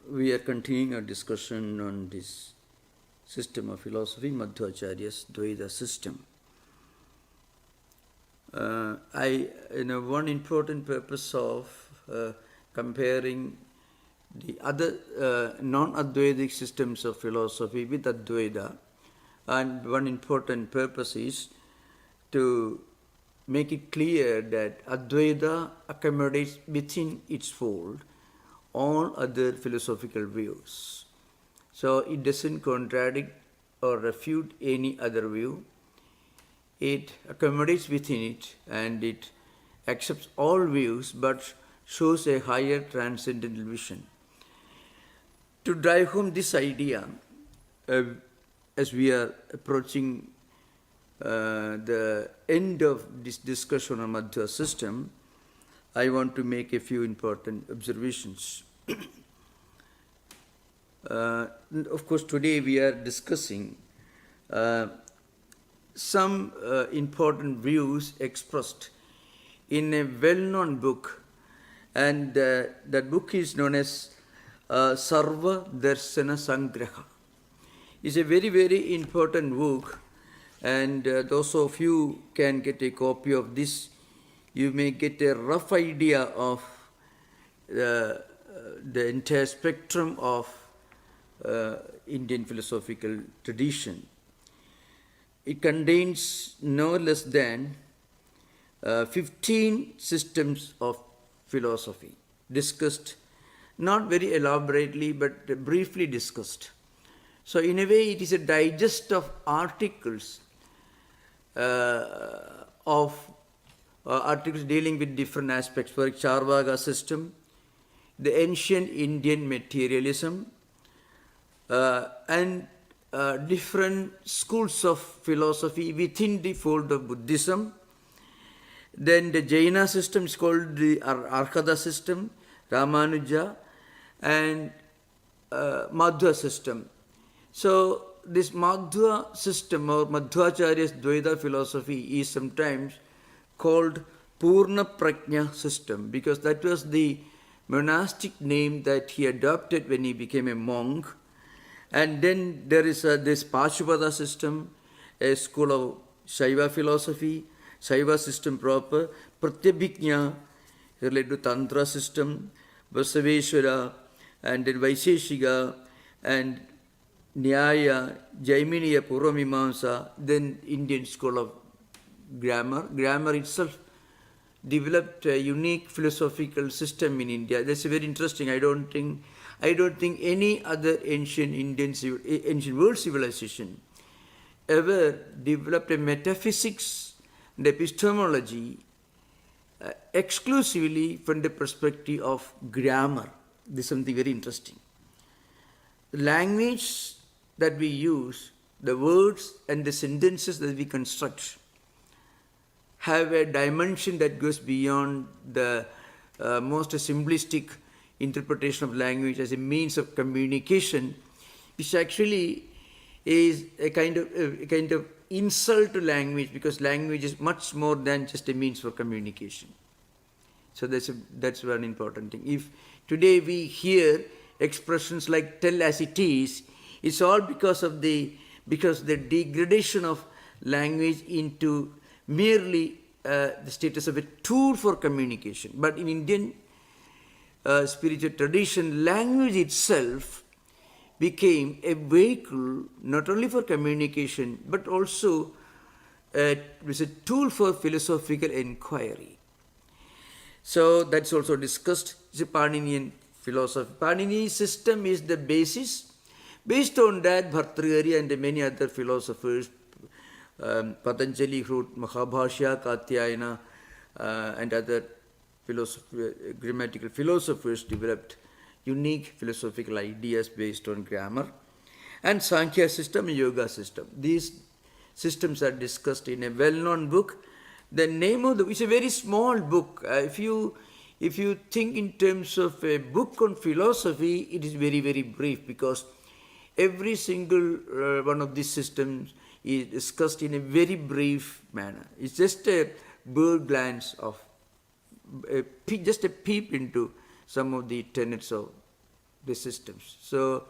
We are continuing our discussion on this system of philosophy, Madhvacharya's Dvaita system. One important purpose of comparing the other non-Advaitic systems of philosophy with Advaita, and one important purpose is to make it clear that Advaita accommodates within its fold all other philosophical views. So it doesn't contradict or refute any other view. It accommodates within it and it accepts all views but shows a higher transcendental vision. To drive home this idea, as we are approaching the end of this discussion on Madhva system, I want to make a few important observations. Of course, today we are discussing some important views expressed in a well-known book, and that book is known as Sarva Darshana Sangraha. It's a very, very important book, and those of you can get a copy of this. You may get a rough idea of the entire spectrum of Indian philosophical tradition. It contains no less than 15 systems of philosophy, discussed not very elaborately but briefly discussed. So in a way it is a digest of articles articles dealing with different aspects, for Charvaka system, the ancient Indian materialism, and different schools of philosophy within the fold of Buddhism. Then the Jaina system is called the Arhata system, Ramanuja, and Madhva system. So this Madhva system or Madhvacharya's Dvaita philosophy is sometimes called Purna Prajna system, because that was the monastic name that he adopted when he became a monk. And then there is this Pashupada system, a school of Shaiva philosophy, Shaiva system proper, Pratyabhijna related to Tantra system, Vasaveshwara, and then Vaisheshika, and Nyaya, Jaiminiya, Purvamimamsa, then Indian school of grammar. Grammar itself developed a unique philosophical system in India. That's very interesting. I don't think any other ancient world civilization ever developed a metaphysics and epistemology exclusively from the perspective of grammar. This is something very interesting. The language that we use, the words and the sentences that we construct, have a dimension that goes beyond the most simplistic interpretation of language as a means of communication, which actually is a kind of insult to language, because language is much more than just a means for communication. So that's one important thing. If today we hear expressions like "tell as it is," it's all because the degradation of language into merely the status of a tool for communication. But in Indian spiritual tradition, language itself became a vehicle not only for communication but also was a tool for philosophical inquiry. So that's also discussed. It's a Paninian philosophy. Panini's system is the basis. Based on that, Bhartrihari and many other philosophers, Patanjali wrote Mahabhashya, Katyayana, and other grammatical philosophers developed unique philosophical ideas based on grammar. And Sankhya system and Yoga system. These systems are discussed in a well-known book. The name of it's a very small book. If you think in terms of a book on philosophy, it is very, very brief, because every single one of these systems is discussed in a very brief manner. It's just a bird glance of just a peep into some of the tenets of the systems. So,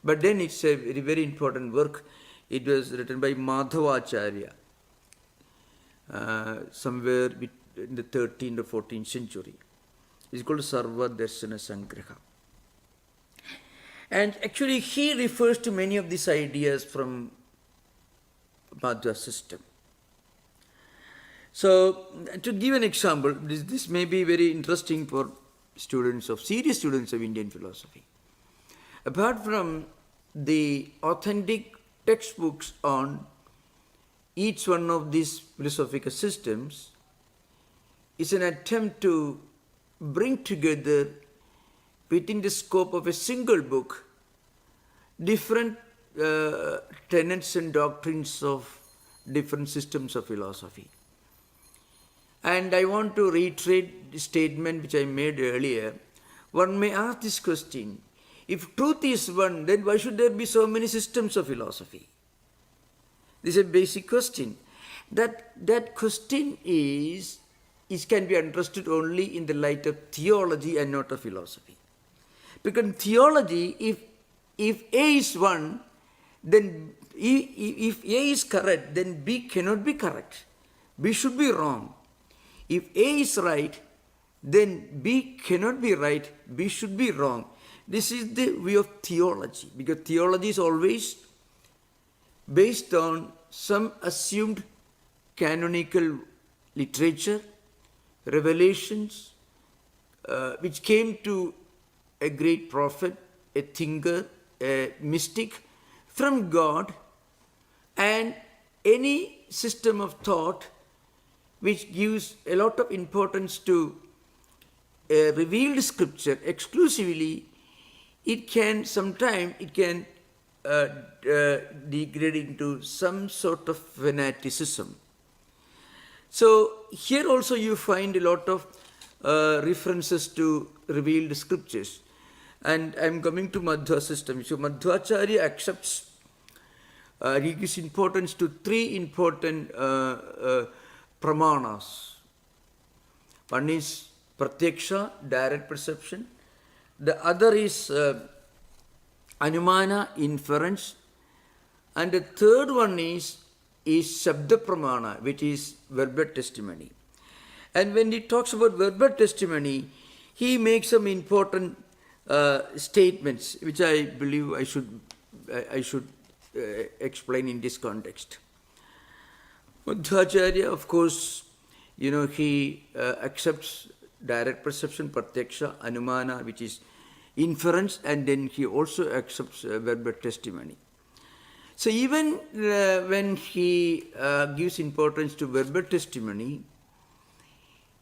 but then it's a very, very important work. It was written by Madhvacharya, somewhere in the 13th or 14th century. It's called Sarva Darshana Sangraha. And actually he refers to many of these ideas from Madhva system. So, to give an example, this may be very interesting for serious students of Indian philosophy. Apart from the authentic textbooks on each one of these philosophical systems, is an attempt to bring together within the scope of a single book different tenets and doctrines of different systems of philosophy. And I want to reiterate the statement which I made earlier. One may ask this question: if truth is one, then why should there be so many systems of philosophy? This is a basic question. That question can be understood only in the light of theology and not of philosophy. Because in theology, if A is one, then if A is correct, then B cannot be correct. B should be wrong. If A is right, then B cannot be right, B should be wrong. This is the way of theology, because theology is always based on some assumed canonical literature, revelations, which came to a great prophet, a thinker, a mystic from God, and any system of thought which gives a lot of importance to a revealed scripture exclusively, it can degrade into some sort of fanaticism. So here also you find a lot of references to revealed scriptures. And I'm coming to Madhva system. So Madhvacharya accepts, he gives importance to three important pramanas. One is pratyaksha, direct perception. The other is anumana, inference. And the third one is shabda pramana, which is verbal testimony. And when he talks about verbal testimony, he makes some important statements, which I believe I should explain in this context. Madhvacharya, of course, he accepts direct perception, pratyaksha, anumana, which is inference, and then he also accepts verbal testimony. So even when he gives importance to verbal testimony,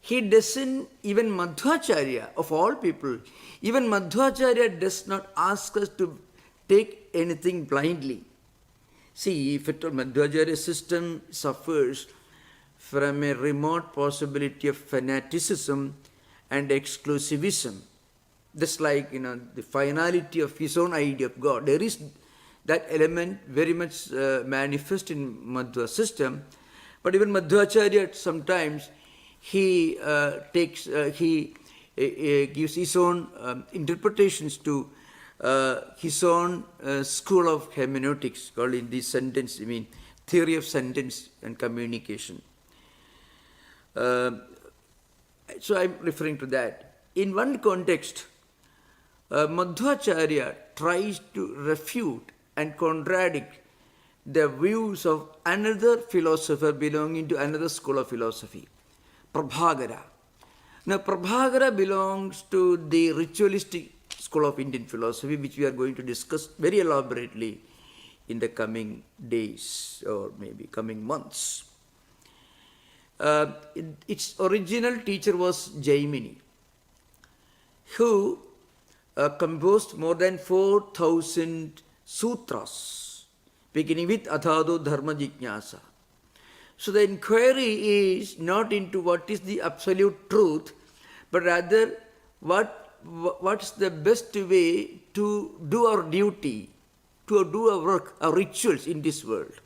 he doesn't, even Madhvacharya, of all people, even Madhvacharya does not ask us to take anything blindly. See, if at all Madhvacharya's system suffers from a remote possibility of fanaticism and exclusivism, just like, the finality of his own idea of God. There is that element very much manifest in Madhva system, but even Madhvacharya sometimes he gives his own interpretations to his own school of hermeneutics, called in this sentence, theory of sentence and communication. So I'm referring to that. In one context, Madhvacharya tries to refute and contradict the views of another philosopher belonging to another school of philosophy, Prabhakara. Now, Prabhakara belongs to the ritualistic school of Indian philosophy, which we are going to discuss very elaborately in the coming days or maybe coming months. Its original teacher was Jaimini, who composed more than 4,000 sutras, beginning with Adhado Dharma Jijnasa. So the inquiry is not into what is the absolute truth, but rather what's the best way to do our duty, to do our work, our rituals in this world,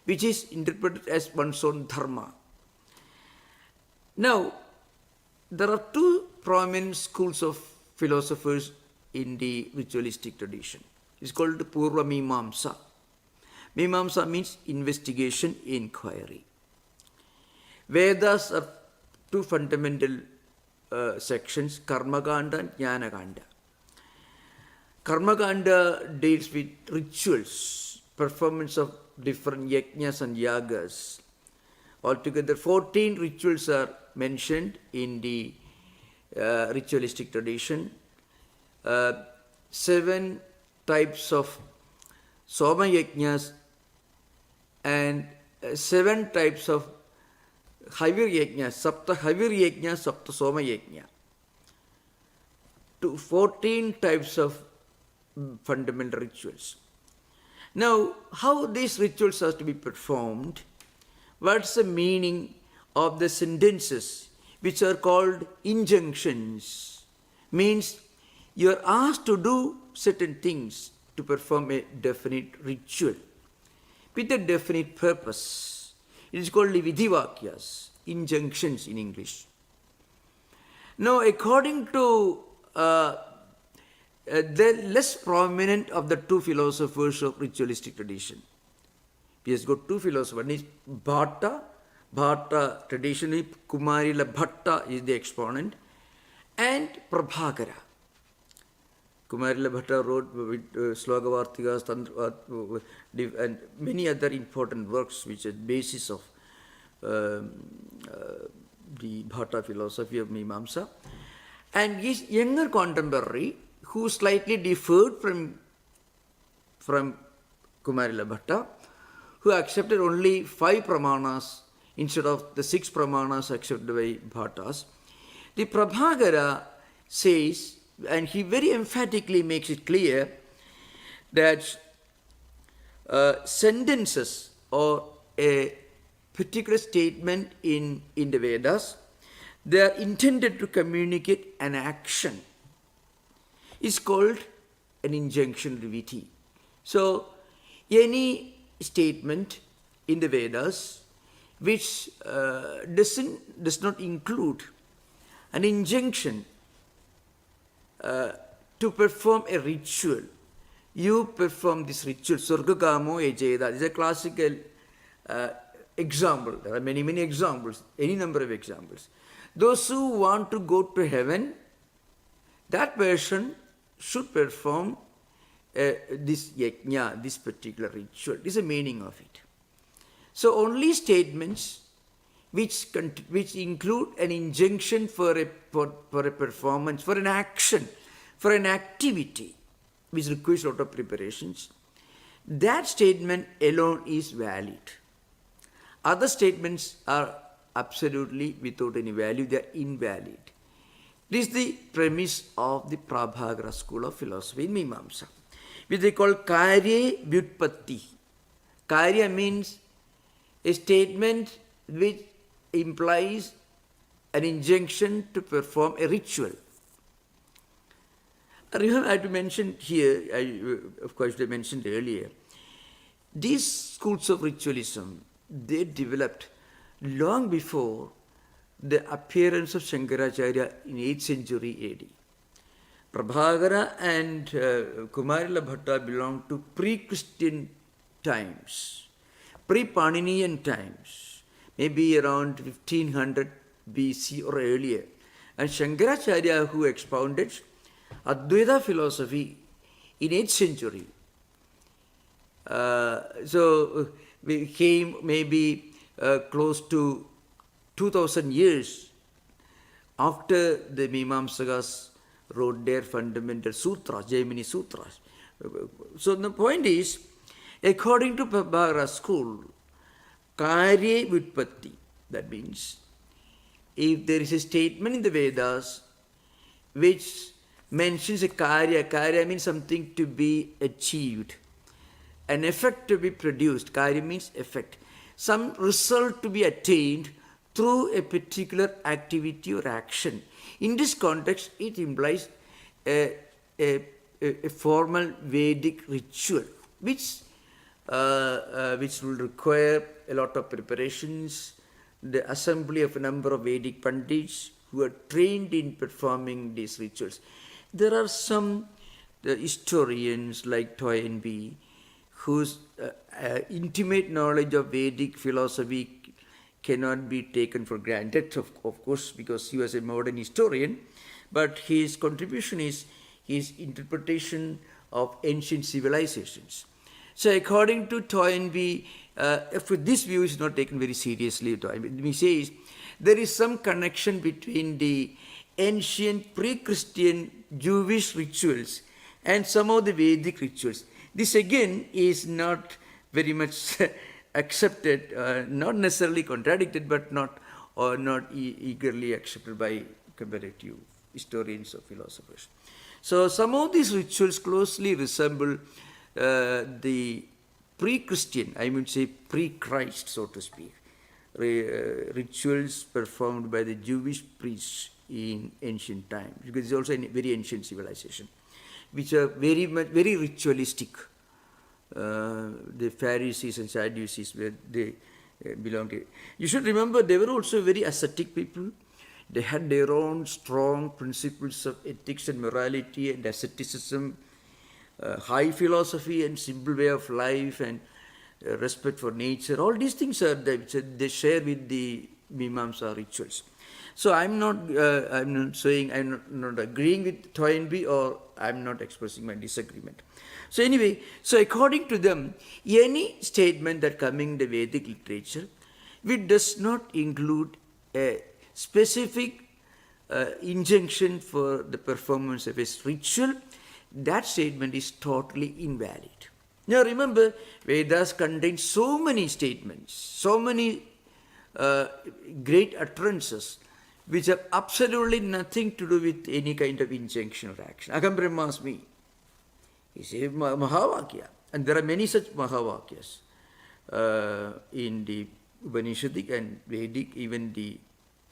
which is interpreted as one's own dharma. Now, there are two prominent schools of philosophers in the ritualistic tradition. It's called Purva Mimamsa. Mimamsa means investigation, inquiry. Vedas are two fundamental sections, Karmakanda and Jnanakanda. Karmakanda deals with rituals, performance of different yajnas and yagas. Altogether 14 rituals are mentioned in the ritualistic tradition. 7 types of Soma yajnas and 7 types of Havir yajna, Sapta Havir yajna, Sapta Soma yajna. To 14 types of fundamental rituals. Now, how these rituals are to be performed? What's the meaning of the sentences which are called injunctions? Means you are asked to do certain things to perform a definite ritual with a definite purpose. It is called vidhivakyas, injunctions in English. Now, according to the less prominent of the two philosophers of ritualistic tradition, we have got two philosophers. One is Bhatta traditionally, Kumarila Bhatta is the exponent, and Prabhakara. Kumarila Bhatta wrote with Slogavartikas, Tantra, and many other important works which are basis of the Bhatta philosophy of Mimamsa. And his younger contemporary, who slightly differed from Kumarila Bhatta, who accepted only 5 pramanas instead of the 6 pramanas accepted by Bhattas. The Prabhakara says, and he very emphatically makes it clear, that sentences or a particular statement in the Vedas, they are intended to communicate an action. It's called an injunction vidhi. So, any statement in the Vedas which does not include an injunction to perform a ritual. You perform this ritual, Surgakamo Ejeda. This is a classical example. There are many, many examples, any number of examples. Those who want to go to heaven, that person should perform this yajna, this particular ritual. This is the meaning of it. So only statements which include an injunction for a performance, for an action, for an activity, which requires a lot of preparations, that statement alone is valid. Other statements are absolutely without any value, they are invalid. This is the premise of the Prabhakara school of philosophy in Mimamsa, which they call Karye Vyutpatti. Karya means a statement which implies an injunction to perform a ritual. I have to mention here, of course I mentioned earlier, these schools of ritualism, they developed long before the appearance of Shankaracharya in 8th century AD. Prabhakara and Kumarila Bhatta belong to pre-Christian times, pre-Paninian times, maybe around 1500 BC or earlier. And Shankaracharya, who expounded Dvaita philosophy in 8th century, so we came maybe close to 2000 years after the Mimamsakas wrote their fundamental sutras, Jaimini sutras. So the point is, according to Prabhakara school, Karye Vyutpatti, that means if there is a statement in the Vedas which mentions a karya means something to be achieved, an effect to be produced, karya means effect, some result to be attained through a particular activity or action. In this context, it implies a formal Vedic ritual, which will require a lot of preparations, the assembly of a number of Vedic Pandits who are trained in performing these rituals. There are some the historians like Toynbee, whose intimate knowledge of Vedic philosophy cannot be taken for granted, of course, because he was a modern historian, but his contribution is his interpretation of ancient civilizations. So according to Toynbee, this view is not taken very seriously. He says there is some connection between the ancient pre-Christian Jewish rituals and some of the Vedic rituals. This again is not very much accepted, not necessarily contradicted, but not eagerly accepted by comparative historians or philosophers. So some of these rituals closely resemble the pre-Christian, I would say pre-Christ, so to speak, rituals performed by the Jewish priests in ancient times, because it's also a very ancient civilization, which are very ritualistic. The Pharisees and Sadducees, where they belonged to. You should remember they were also very ascetic people. They had their own strong principles of ethics and morality and asceticism, high philosophy and simple way of life, and respect for nature. All these things are they share with the Mimamsa rituals. So I'm not saying I'm not agreeing with Toynbee, or I'm not expressing my disagreement. So anyway, so according to them, any statement that coming in the Vedic literature, which does not include a specific injunction for the performance of a ritual, that statement is totally invalid. Now remember, Vedas contain so many statements, so many great utterances, which have absolutely nothing to do with any kind of injunction or action. Aham Brahmasmi is a Mahavakya, and there are many such Mahavakyas in the Upanishadic and Vedic, even the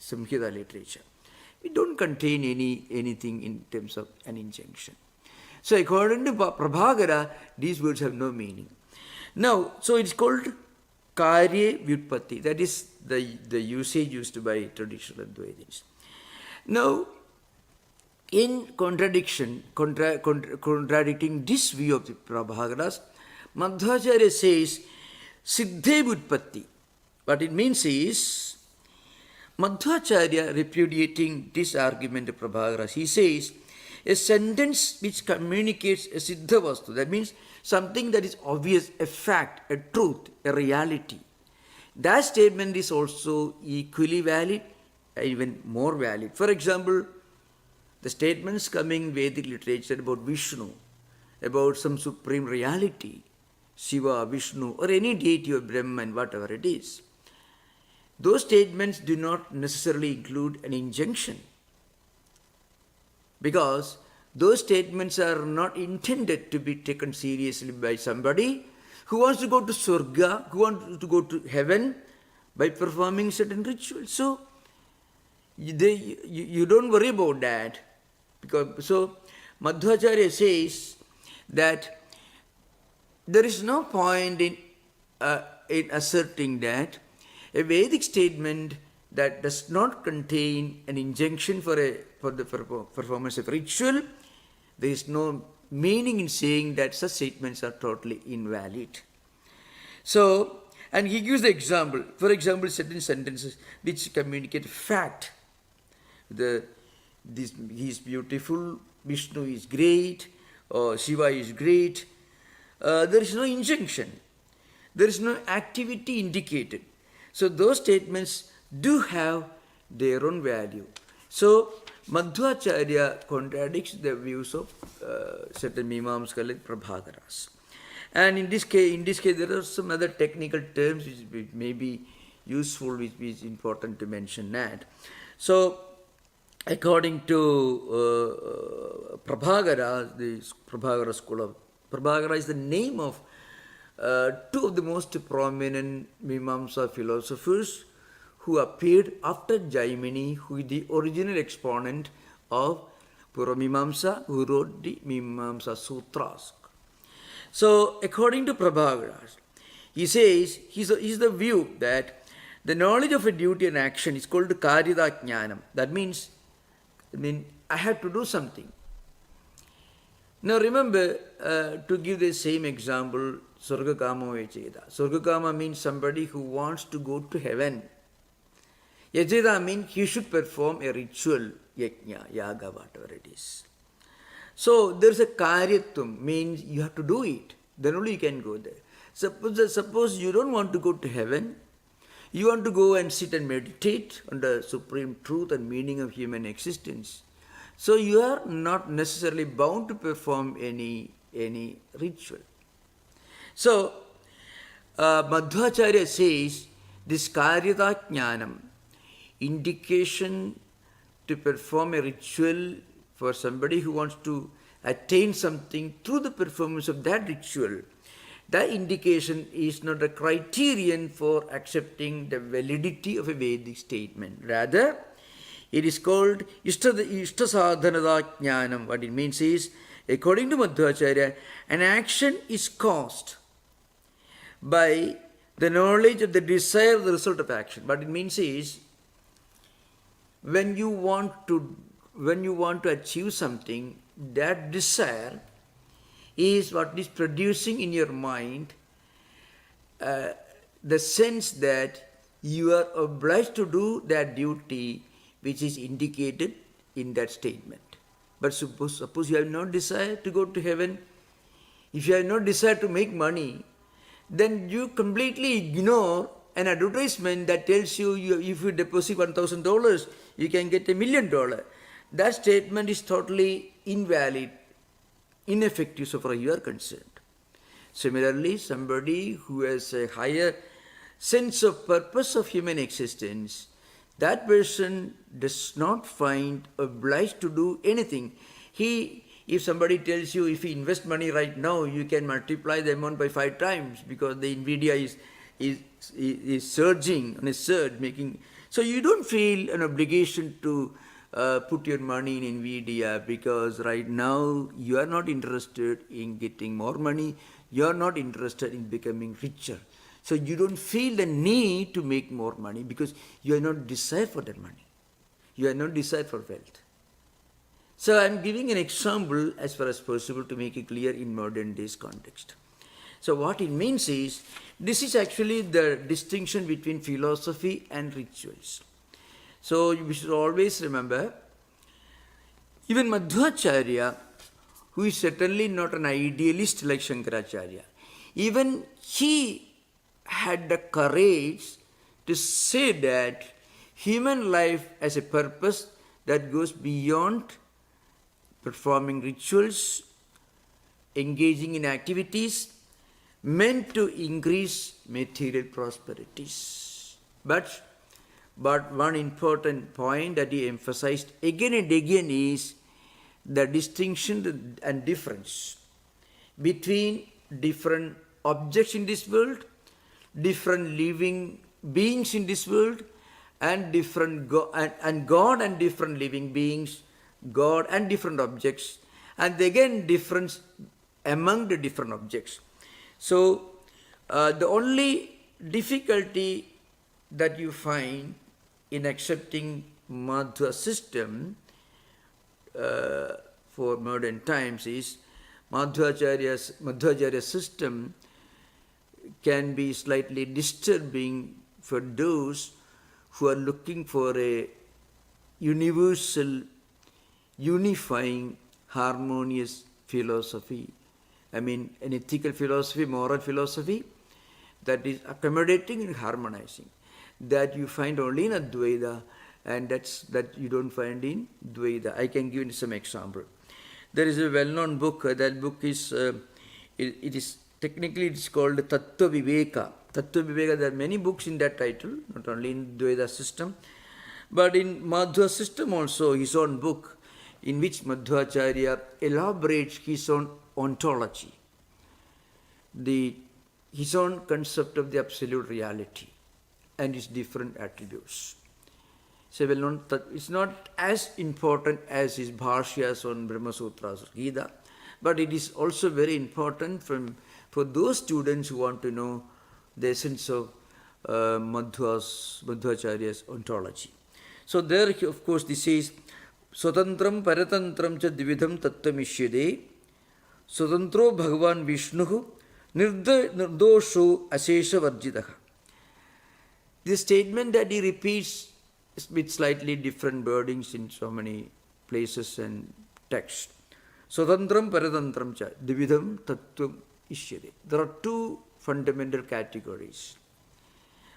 Samhita literature. It don't contain anything in terms of an injunction. So according to Prabhakara, these words have no meaning. Now, so it's called Karye Vyutpatti. That is the usage used by traditional Advaitins. Now, in contradicting this view of the Prabhakaras, Madhvacharya says Siddhe Vyutpatti. What it means is, Madhvacharya repudiating this argument of Prabhakaras, he says, a sentence which communicates a Siddha Vastu, that means something that is obvious, a fact, a truth, a reality. That statement is also equally valid, even more valid. For example, the statements coming in Vedic literature about Vishnu, about some supreme reality, Shiva, Vishnu, or any deity of Brahman, whatever it is, those statements do not necessarily include an injunction, because those statements are not intended to be taken seriously by somebody who wants to go to Surga, who wants to go to heaven by performing certain rituals. So you don't worry about that. So Madhvacharya says that there is no point in asserting that a Vedic statement that does not contain an injunction for the performance of ritual, there is no meaning in saying that such statements are totally invalid. So, and he gives the example. For example, certain sentences which communicate fact. He is beautiful, Vishnu is great, or Shiva is great. There is no injunction. There is no activity indicated. So those statements do have their own value. So Madhvacharya contradicts the views of certain Mimamskas like Prabhakaras. And in this case, there are some other technical terms which may be useful, which is important to mention that. So, according to Prabhakara, the Prabhakara school of Prabhakara is the name of two of the most prominent Mimamsa philosophers who appeared after Jaimini, who is the original exponent of Puramimamsa, who wrote the Mimamsa Sutras. So, according to Prabhakara, he says, he's the view that the knowledge of a duty and action is called Karyada Jnanam. That means, I have to do something. Now remember, to give the same example, Sargakama Yajeda. Sargakama means somebody who wants to go to heaven. Yajeda means he should perform a ritual, yajna, yaga, whatever it is. So there is a karyatvam, means you have to do it. Then only you can go there. Suppose you don't want to go to heaven, you want to go and sit and meditate on the supreme truth and meaning of human existence. So you are not necessarily bound to perform any ritual. So Madhvacharya says this karyata jnanam, indication to perform a ritual for somebody who wants to attain something through the performance of that ritual, that indication is not a criterion for accepting the validity of a Vedic statement. Rather, it is called Ishtasadhanada Jnanam. What it means is, according to Madhvacharya, an action is caused by the knowledge of the desire of the result of action. What it means is, when you want to achieve something, that desire is what is producing in your mind the sense that you are obliged to do that duty which is indicated in that statement. But suppose you have no desire to go to heaven, if you have no desire to make money, then you completely ignore an advertisement that tells you, if you deposit $1,000, you can get $1 million. That statement is totally invalid, ineffective so far you are concerned. Similarly, somebody who has a higher sense of purpose of human existence, that person does not find obliged to do anything. If somebody tells you, if you invest money right now, you can multiply the amount by 5 times because the Nvidia is surging on a surge, making. So you don't feel an obligation to put your money in Nvidia because right now you are not interested in getting more money, you are not interested in becoming richer. So you don't feel the need to make more money because you are not desire for that money. You are not desire for wealth. So I am giving an example as far as possible to make it clear in modern days context. So what it means is, this is actually the distinction between philosophy and rituals. So we should always remember, even Madhvacharya, who is certainly not an idealist like Shankaracharya, even he had the courage to say that human life has a purpose that goes beyond performing rituals, engaging in activities meant to increase material prosperities. But one important point that he emphasized again and again is the distinction and difference between different objects in this world, different living beings in this world, and God and different living beings, God and different objects, and again difference among the different objects. So the only difficulty that you find in accepting Madhva system for modern times is Madhvacharya's system can be slightly disturbing for those who are looking for a universal, unifying, harmonious philosophy. I mean, an ethical philosophy, moral philosophy that is accommodating and harmonizing, that you find only in Advaita, and that you don't find in Dvaita. I can give you some example. There is a well-known book. That book is technically it's called Tattwaviveka. Tattwaviveka. There are many books in that title, not only in Dvaita system, but in Madhva system also. His own book, in which Madhvacharya elaborates his own ontology, his own concept of the absolute reality and its different attributes. So well-known, it's not as important as his bhashyas on Brahma Sutras or Gita, but it is also very important for those students who want to know the essence of Madhvacharya's ontology. So there, of course, this is Swatantram Paratantram cha Dvidham Tattamishyade Swadantro Bhagavan Vishnuhu Nirdosho Asesha Varjitaha. This statement that he repeats with slightly different wordings in so many places and texts. Swadantram Paratantram Cha Dividam Tattvam Ishyate. There are two fundamental categories.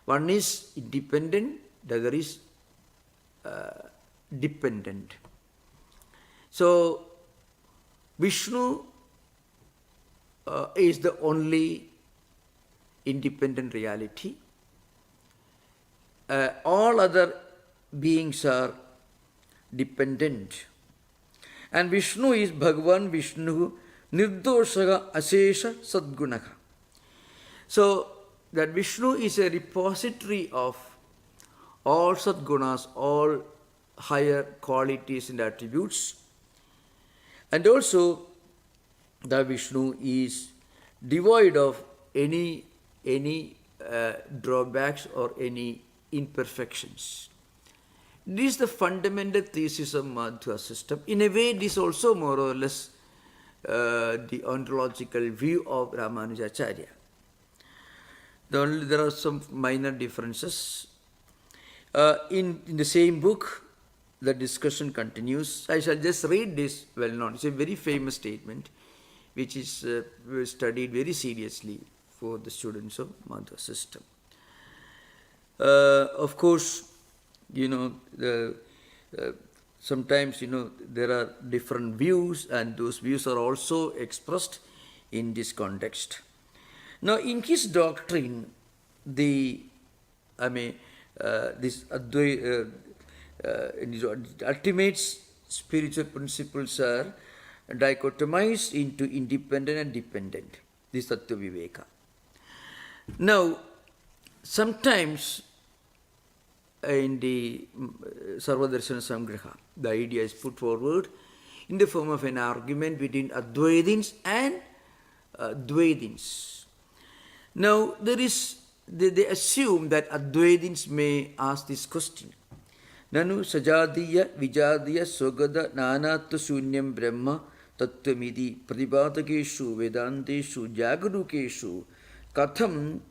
One is independent, the other is dependent. So, Vishnu is the only independent reality. All other beings are dependent. And Vishnu is Bhagavan Vishnu Nirdoshaga Asesha Sadgunaha. So, that Vishnu is a repository of all Sadgunas, all higher qualities and attributes. And also, the Vishnu is devoid of any drawbacks or any imperfections. This is the fundamental thesis of Madhva system. In a way, this is also more or less the ontological view of Ramanujacharya. There are some minor differences. In the same book, the discussion continues. I shall just read this well known. It's a very famous statement which is studied very seriously for the students of Madhva system. Of course, sometimes, there are different views, and those views are also expressed in this context. Now, in his doctrine, this ultimate spiritual principles are dichotomized into independent and dependent. This is Tattva Viveka. Now, sometimes in the Sarvadarshana Samgraha, the idea is put forward in the form of an argument between Advaitins and Dvaitins. Now, they assume that Advaitins may ask this question. Nanu sajadiya vijadiya sogada nanatva shunyam brahma tattvamidi pratipādakeshu vedanteshu jagarukeshu katham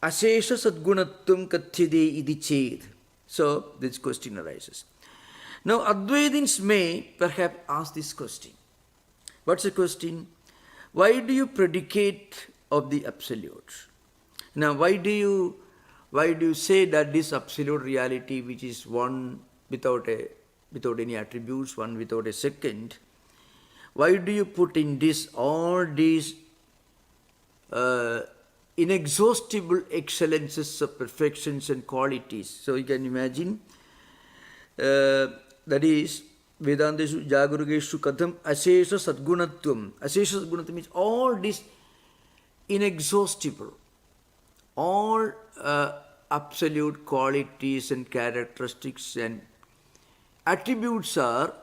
asesha sadgunatvam kathyade iti ched. So, this question arises. Now, Advaitins may perhaps ask this question. What's the question? Why do you predicate of the absolute? Now, why do you say that this absolute reality, which is one without any attributes, one without a second, why do you put in this all these inexhaustible excellences of perfections and qualities? So you can imagine, that is, Vedanteshu Jagarugeshu Katham Asesha Sadgunatvam. Asesha Sadgunatvam means all this inexhaustible, all absolute qualities and characteristics and attributes are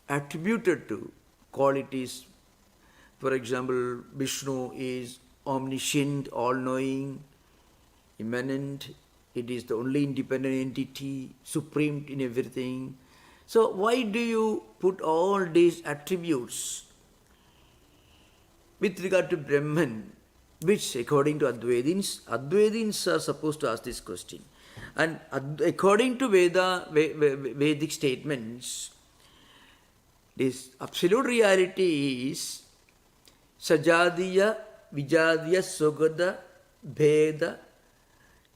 attributed to qualities. For example, Vishnu is omniscient, all-knowing, immanent. It is the only independent entity, supreme in everything. So why do you put all these attributes with regard to Brahman, which according to Advaitins are supposed to ask this question. And according to Vedic statements, this absolute reality is Sajadiya, Vijadiya, Sogada, Bheda,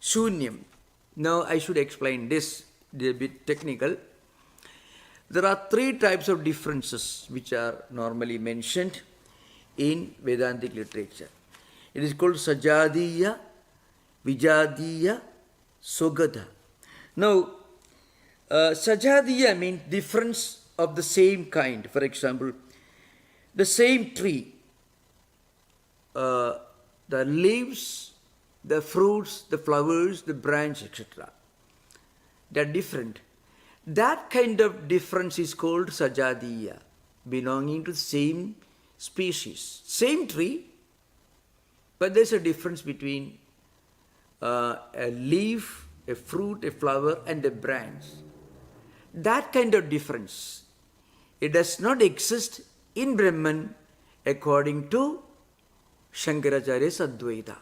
Shunyam. Now I should explain this, a bit technical. There are three types of differences which are normally mentioned in Vedantic literature. It is called Sajadiya, Vijadiya, Sogada. Now, Sajadiya means difference of the same kind. For example, the same tree, the leaves, the fruits, the flowers, the branch, etc. They are different. That kind of difference is called Sajadiya, belonging to the same species. Same tree, but there's a difference between a leaf, a fruit, a flower, and a branch. that kind of difference, it does not exist in Brahman according to Shankaracharya's Advaita.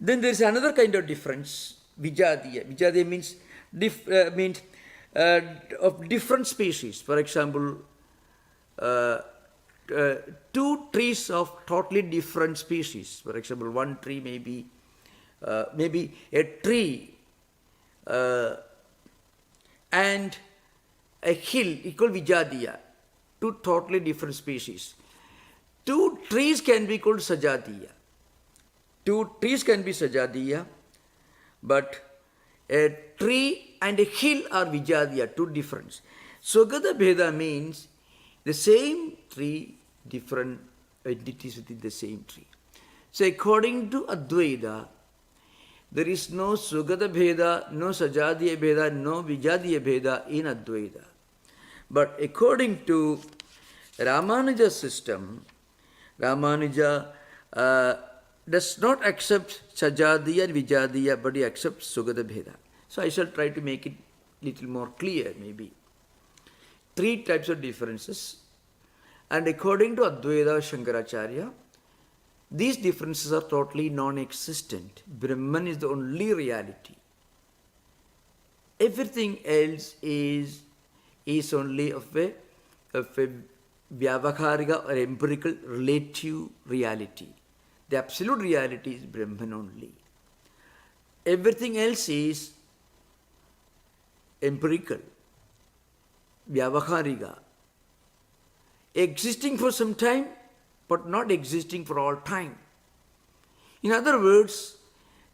Then there is another kind of difference, Vijadiya. Vijadiya means of different species. For example, two trees of totally different species. For example, one tree may be a tree and a hill equal Vijadiya. Two totally different species. Two trees can be called Sajadiya. Two trees can be Sajadiya, but a tree and a hill are Vijadiya, two different. Swagata Bheda means the same tree, different entities within the same tree. So according to Advaita, there is no Swagata Bheda, no Sajadiya Bheda, no Vijadiya Bheda in Advaita. But according to Ramanuja's system, Ramanuja does not accept Sajadiya and Vijadiya, but he accepts Swagata Bheda. So I shall try to make it little more clear, maybe. Three types of differences. And according to Advaita Shankaracharya, these differences are totally non-existent. Brahman is the only reality. Everything else is only of a vyavakharika or empirical relative reality. The absolute reality is Brahman only. Everything else is empirical, vyavakharika, existing for some time, but not existing for all time. In other words,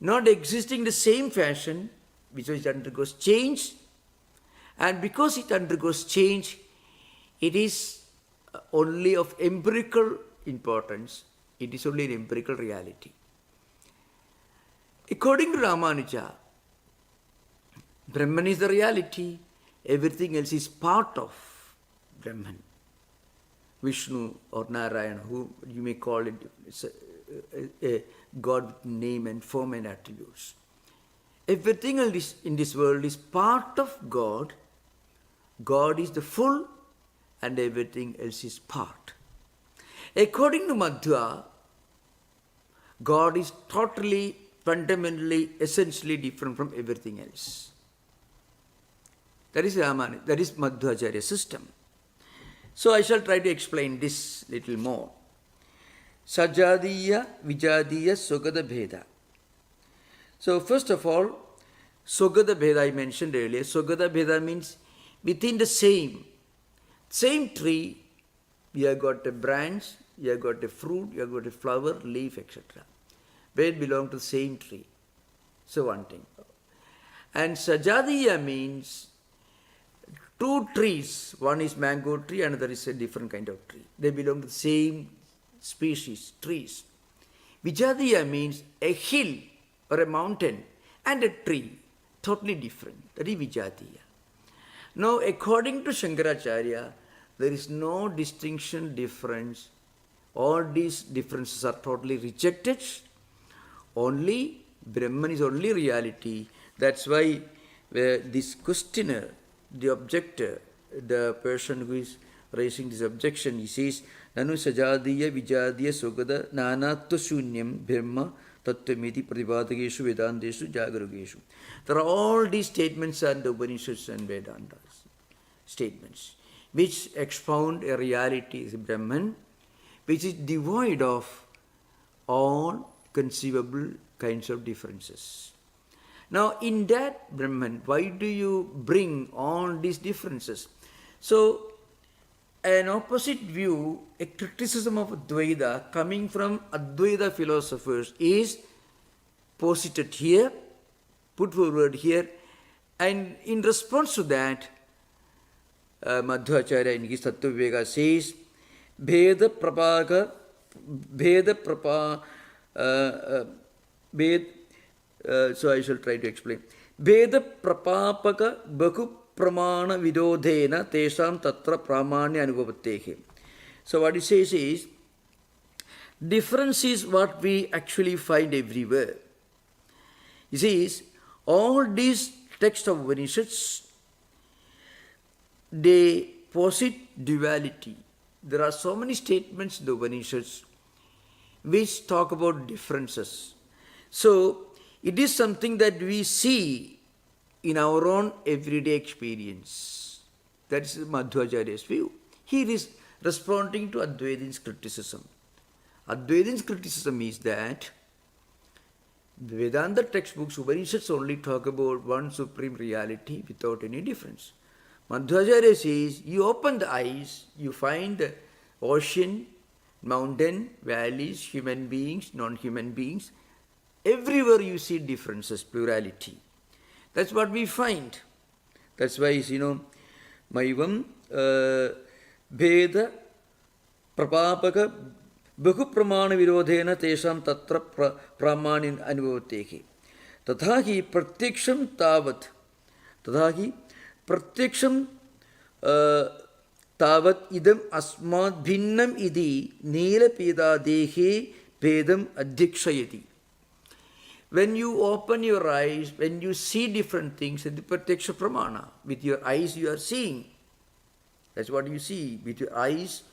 not existing the same fashion, which it undergoes change, and because it undergoes change, it is only of empirical importance. It is only an empirical reality. According to Ramanuja, Brahman is the reality, everything else is part of Brahman. Vishnu or Narayana, who you may call it a God with name and form and attributes. Everything else in this world is part of God. God is the full and everything else is part. According to Madhva, God is totally, fundamentally, essentially different from everything else. That is Madhvacharya's system. So I shall try to explain this little more. Sajadiya, Vijadiya, Swagata Bheda. So first of all, Swagata Bheda I mentioned earlier. Swagata Bheda means within the same tree, you have got a branch, you have got a fruit, you have got a flower, leaf, etc. They belong to the same tree. So one thing. And Sajadiya means two trees. One is mango tree, another is a different kind of tree. They belong to the same species, trees. Vijadiya means a hill or a mountain and a tree, totally different. That is Vijadiya. Now, according to Shankaracharya, there is no distinction, difference. All these differences are totally rejected. Only Brahman is only reality. That's why this questioner, the objector, the person who is raising this objection, he says, Nanu sajadiya vijadiya sogada nanatva shunyam brahma tattvamiti pratipadageshu vedanteshu jagarugeshu. There are all these statements and the Upanishads and Vedantas. Statements which expound a reality, Brahman, which is devoid of all conceivable kinds of differences. Now, in that Brahman, why do you bring all these differences? So, an opposite view, a criticism of Dvaita coming from Advaita philosophers is posited here, put forward here, and in response to that, Madhvacharya in his Tattva Viveka says, so I shall try to explain. Veda prapapaka bahu pramana vidodhena tesam tatra pramanya anubhavatehe. So what he says is, difference is what we actually find everywhere. He says, all these texts of Upanishads, they posit duality. There are so many statements in the Upanishads which talk about differences. So, it is something that we see in our own everyday experience. That is Madhvacharya's view. He is responding to Advaitin's criticism. Advaitin's criticism is that the Vedanta textbooks, Upanishads only talk about one supreme reality without any difference. Madhvacharya says, you open the eyes, you find the ocean, mountain, valleys, human beings, non-human beings. Everywhere you see differences, plurality. That's what we find. That's why, Maivam Veda Prapapaka Bahu Pramana Virodhena Tesham Tatra Pramanin Anuvavtehi. Tathahi Pratyaksham Tavat. Tathahi Pratyaksham Tavat idam asmad bhinnam idi nila peda dehe pedam adhikshayati. When you open your eyes, when you see different things, it's the pratyaksha pramana. With your eyes you are seeing. That's what you see. With your eyes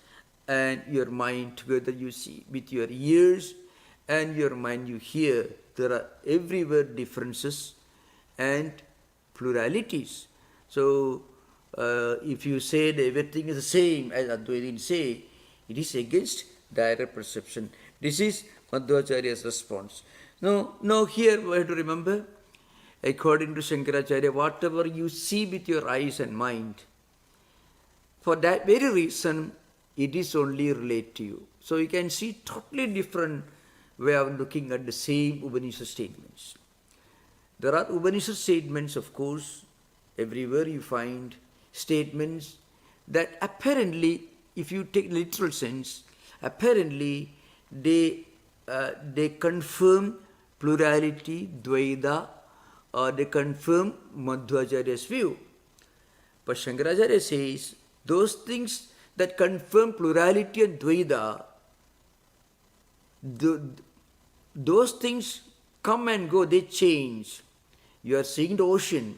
and your mind together you see. With your ears and your mind you hear. There are everywhere differences and pluralities. So, if you say that everything is the same, as Advaitin say, it is against direct perception. This is Madhvacharya's response. No, here we have to remember, according to Shankaracharya, whatever you see with your eyes and mind, for that very reason, it is only related to you. So you can see totally different way of looking at the same Upanishad statements. There are Upanishad statements, of course, everywhere you find statements that apparently, if you take literal sense, apparently they confirm plurality, Dvaita, or they confirm Madhvacharya's view. But Shankaracharya says, those things that confirm plurality and Dvaita, those things come and go, they change. You are seeing the ocean,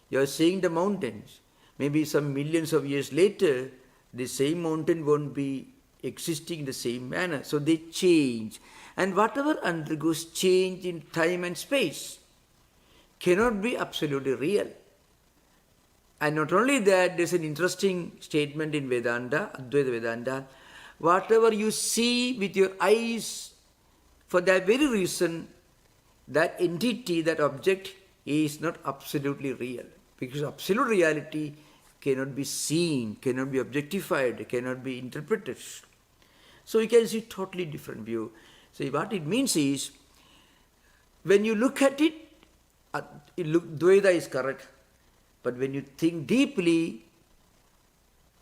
you are seeing the mountains. Maybe some millions of years later, the same mountain won't be existing in the same manner. So they change. And whatever undergoes change in time and space cannot be absolutely real. And not only that, there's an interesting statement in Vedanta, Advaita Vedanta, whatever you see with your eyes, for that very reason, that entity, that object is not absolutely real. Because absolute reality cannot be seen, cannot be objectified, cannot be interpreted. So you can see totally different view. So what it means is, when you look at it, Dvaita is correct. But when you think deeply,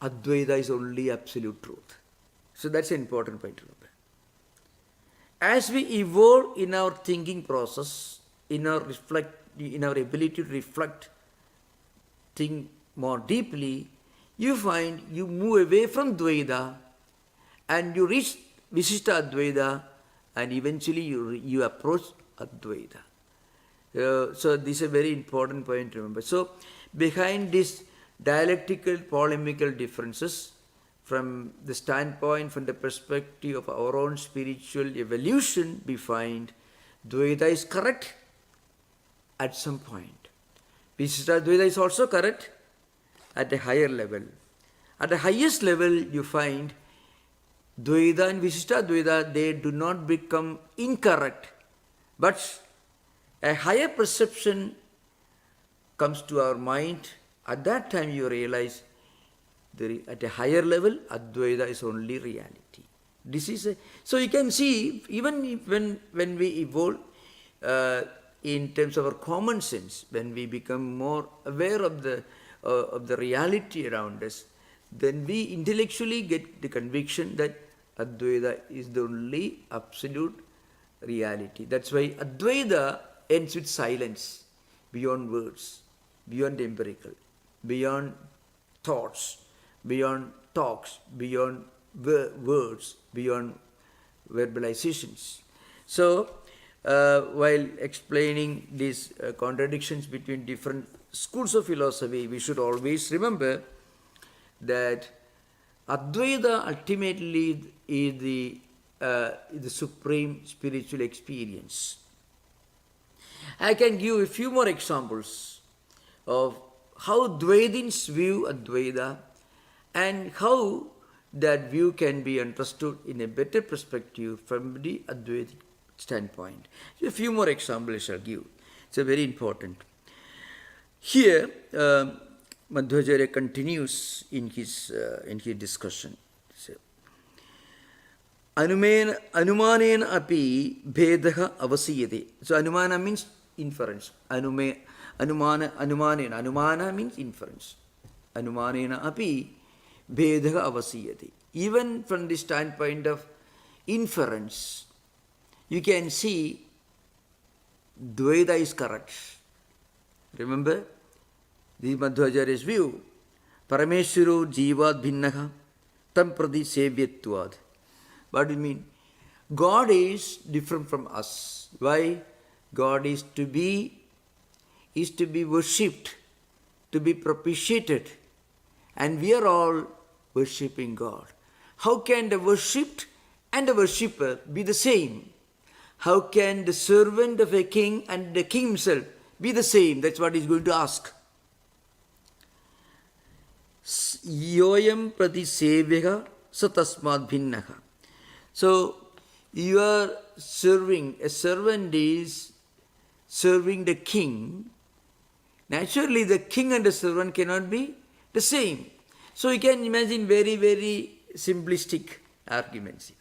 Advaita is only absolute truth. So that's an important point to remember. As we evolve in our thinking process, in our ability to reflect, think more deeply, you find you move away from Dvaita and you reach Visishta Advaita, and eventually you approach Advaita. So this is a very important point to remember. So behind these dialectical, polemical differences, from the standpoint, from the perspective of our own spiritual evolution, we find Dvaita is correct at some point. Visishta Dvaita is also correct at a higher level. At the highest level, you find Dvaita and Visishta Dvaita, they do not become incorrect, but a higher perception comes to our mind. At that time you realize at a higher level, Advaita is only reality. So you can see, even when we evolve in terms of our common sense, when we become more aware of the reality around us, then we intellectually get the conviction that Advaita is the only absolute reality. That's why Advaita ends with silence, beyond words, beyond empirical, beyond thoughts, beyond talks, beyond words, beyond verbalizations. So, while explaining these contradictions between different schools of philosophy, we should always remember that Advaita ultimately is the supreme spiritual experience. I can give a few more examples of how Dvaitins view Advaita and how that view can be understood in a better perspective from the Advaitic standpoint. So a few more examples I shall give. It's very important. Here, Madhvacharya continues in his discussion. So, Anumanena api bhedaha avasiyate. So Anumana means inference. Anumana means inference. Anumanena api bhedaha avasiyate. Even from the standpoint of inference, you can see Dvaita is correct. Remember, the Madhvacharya's view, Parameshwaro jivad bhinnaha tam prati sevyatvad. What do you mean? God is different from us. Why? God is to be worshipped, to be propitiated, and we are all worshipping God. How can the worshipped and the worshipper be the same? How can the servant of a king and the king himself be the same? That's what he's going to ask. Yoyam prati sevyaha satasmad bhinnaha. So, you are serving, a servant is serving the king. Naturally, the king and the servant cannot be the same. So, you can imagine very, very simplistic arguments.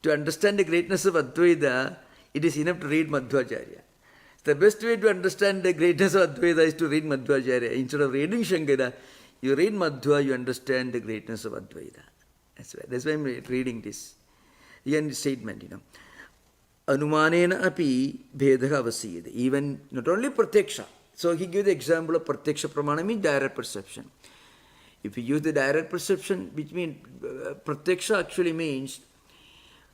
To understand the greatness of Advaita, it is enough to read Madhvacharya. The best way to understand the greatness of Advaita is to read Madhvacharya. Instead of reading Shankara, you read Madhva, you understand the greatness of Advaita. That's why I'm reading this. Again, the statement, Anumanena api bhedaha avasiyate. Even not only pratyaksha. So he gives the example of pratyaksha pramana means direct perception. If you use the direct perception, which means pratyaksha actually means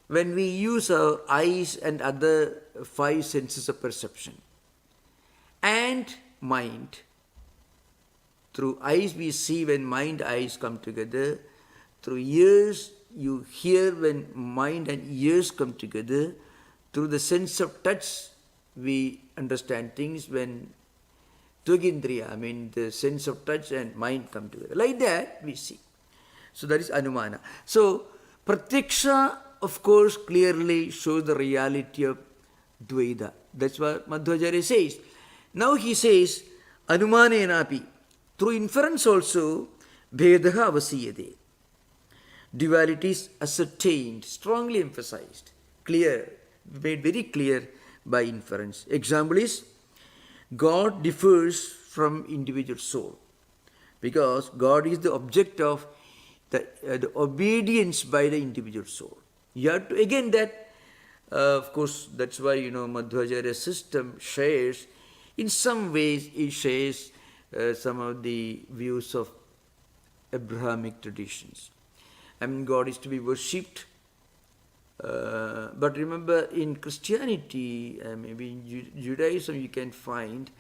when we use our eyes and other five senses of perception and mind. Through eyes we see when mind eyes come together. Through ears you hear when mind and ears come together. Through the sense of touch we understand things when Tvagindriya, the sense of touch and mind come together. Like that we see. So that is Anumana. So Pratyaksha, of course, clearly shows the reality of Dvaita. That's what Madhvacharya says. Now he says, Anumanenapi. Through inference also, Bhedaha avasiyate. Duality is ascertained, strongly emphasized, clear, made very clear by inference. Example is, God differs from individual soul because God is the object of the obedience by the individual soul. You have to, again that, of course, that's why, Madhvacharya's system shares, in some ways it shares some of the views of Abrahamic traditions. God is to be worshipped. But remember, in Christianity, maybe in Judaism, you can find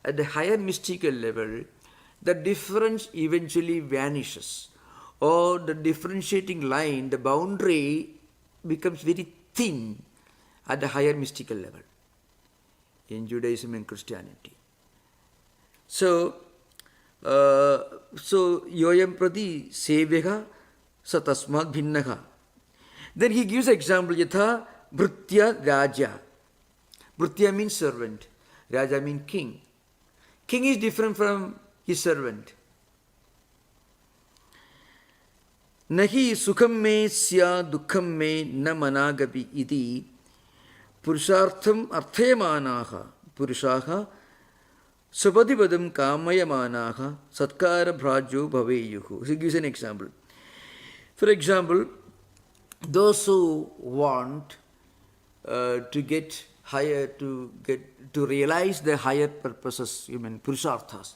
at the higher mystical level, the difference eventually vanishes. Or the differentiating line, the boundary becomes very thin at the higher mystical level in Judaism and Christianity. So yoyam prati sevyaha satasmad bhinnaha. Then he gives example, yatha bhrutya raja. Bhrutya means servant. Raja means king. King is different from his servant. Nahi sukham me sya dukkham me na managapi iti purushartham arthayamanaha purushaha subhadibadam kamayamanaha satkara bhrajo bhaveyuhu. He gives an example. For example, those who want to get higher, to realize the higher purposes, purusharthas,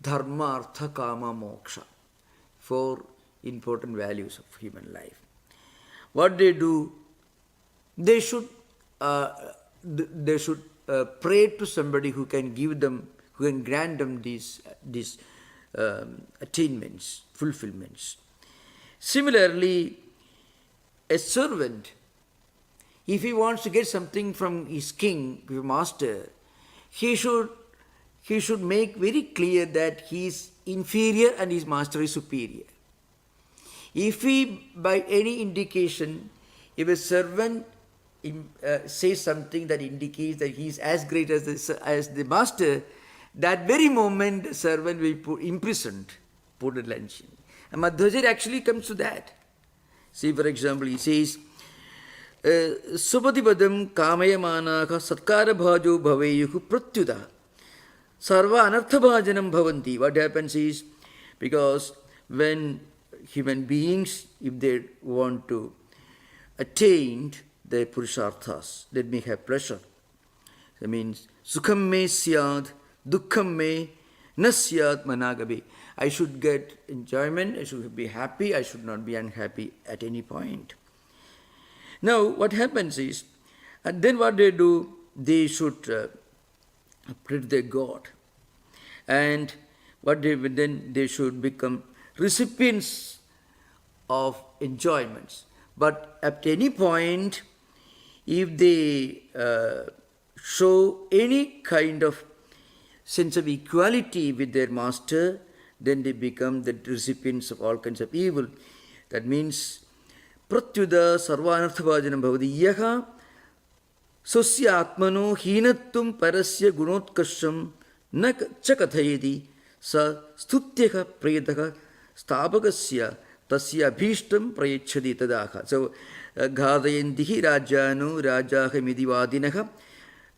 dharma, artha, kama, moksha, four important values of human life. What they do, they should pray to somebody who can give them, who can grant them these attainments, fulfillments. Similarly, a servant, if he wants to get something from his king, his master, he should make very clear that he is inferior and his master is superior. If he, by any indication, if a servant says something that indicates that he is as great as the master, that very moment the servant will be imprisoned, put a luncheon. And Madhvacharya actually comes to that. See, for example, he says, Subhatipadam kamayamanaha satkara bhajo bhaveyuhu pratyuta sarva anartha bhajanam bhavanti. What happens is, because when human beings, if they want to attain their purusharthas, they may have pleasure. That means, sukham me syad, dukkham me na syad managabe. I should get enjoyment, I should be happy, I should not be unhappy at any point. Now, what happens is, and then what they do, they should pray to their God. And then they should become recipients of enjoyments. But at any point, if they show any kind of sense of equality with their master, then they become the recipients of all kinds of evil. That means, pratyuda sarvanarthabhajanam bhavati yaha sosya atmano hinatum parasya gunotkarsham na cha kathayedi sa stutyaha prayataha stabhakasya tasya abhishtam prayachadi tadaha. So, ghadayantihi rajanu rajaha midivadinaha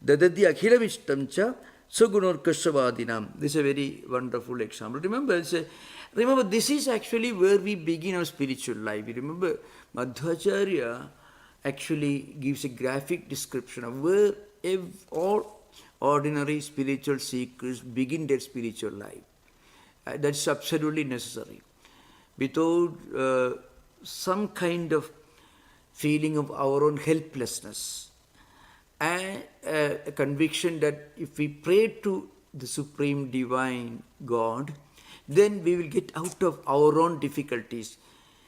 dadadi akhilamishtam cha Sagunarkashavadinam. This is a very wonderful example. Remember, this is actually where we begin our spiritual life. You remember, Madhvacharya actually gives a graphic description of where all ordinary spiritual seekers begin their spiritual life. That's absolutely necessary. Without some kind of feeling of our own helplessness, and a conviction that if we pray to the Supreme Divine God, then we will get out of our own difficulties.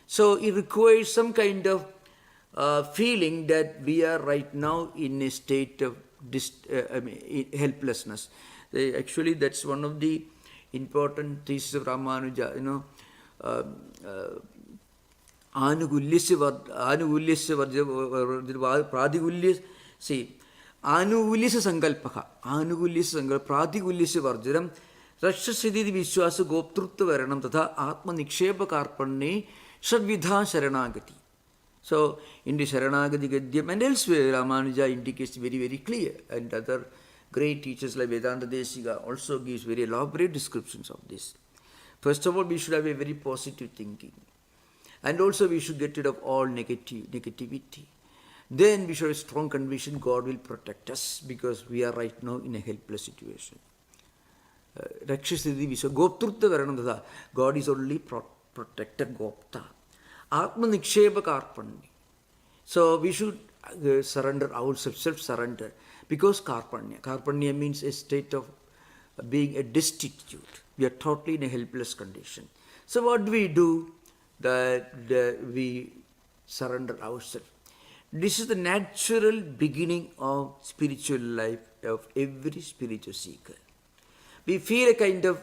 So it requires some kind of feeling that we are right now in a state of helplessness. Actually, that's one of the important theses of Ramanuja, See, Anugulyasa Sankalpaha, Pratigulyasa Varjanam, Rashasiddhi Vishwasa Goptrutta Varanam Tatha Atma Nikshepa Karpanne Shadvidha Sharanagati. So, in the Sharanagati Gadyam and elsewhere, Ramanuja indicates very, very clear. And other great teachers like Vedanta Desika also gives very elaborate descriptions of this. First of all, we should have a very positive thinking. And also we should get rid of all negativity. Then we should have a strong conviction God will protect us because we are right now in a helpless situation. Rakshasiddhi Vishwa Goptrutta Varanam. God is only protector, Gopta. Atma Nikshepa Karpanni. So we should surrender ourselves, self-surrender, because Karpanya means a state of being a destitute. We are totally in a helpless condition. So what do? That we surrender ourselves. This is the natural beginning of spiritual life of every spiritual seeker. We feel a kind of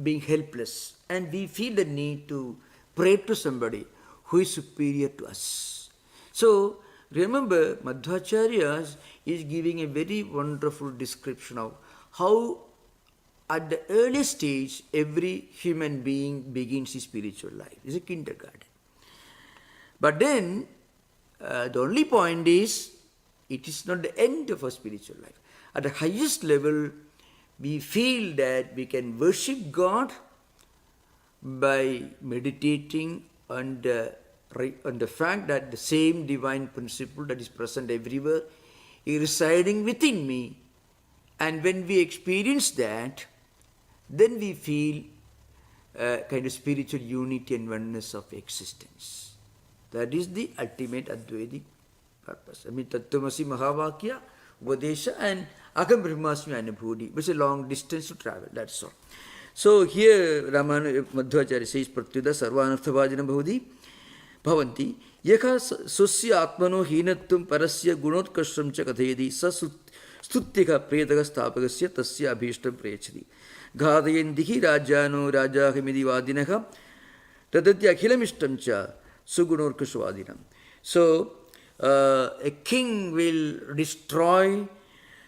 being helpless and we feel the need to pray to somebody who is superior to us. So, remember, Madhvacharya is giving a very wonderful description of how at the early stage every human being begins his spiritual life. It's a kindergarten. But then, the only point is, it is not the end of our spiritual life. At the highest level, we feel that we can worship God by meditating on the fact that the same divine principle that is present everywhere is residing within me. And when we experience that, then we feel a kind of spiritual unity and oneness of existence. That is the ultimate Advaitic purpose. I mean, Tattvamasi Mahavakya, Upadesha and Akam Brahmasmi Anubhuti. It's a long distance to travel, that's all. So here Madhvacharya says pratyuda sarvanarthavajana bhavanti yaka susya atmano hinatvam parasya gunotkashram cha kathayadi sa stutyaka pretaga stapagasya tasya abhishtam prechati ghadayandihi rajano rajahimidi vadinaha tadati akhilamishtam cha sugunorkashvadinam. So a king will destroy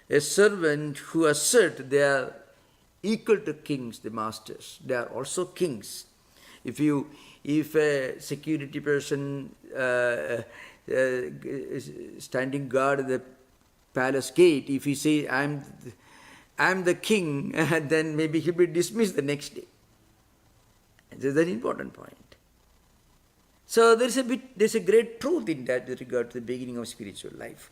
a servant who assert they are equal to kings, the masters. They are also kings. If a security person standing guard at the palace gate, if he says I'm the king, then maybe he'll be dismissed the next day. This is an important point. So there's a great truth in that with regard to the beginning of spiritual life.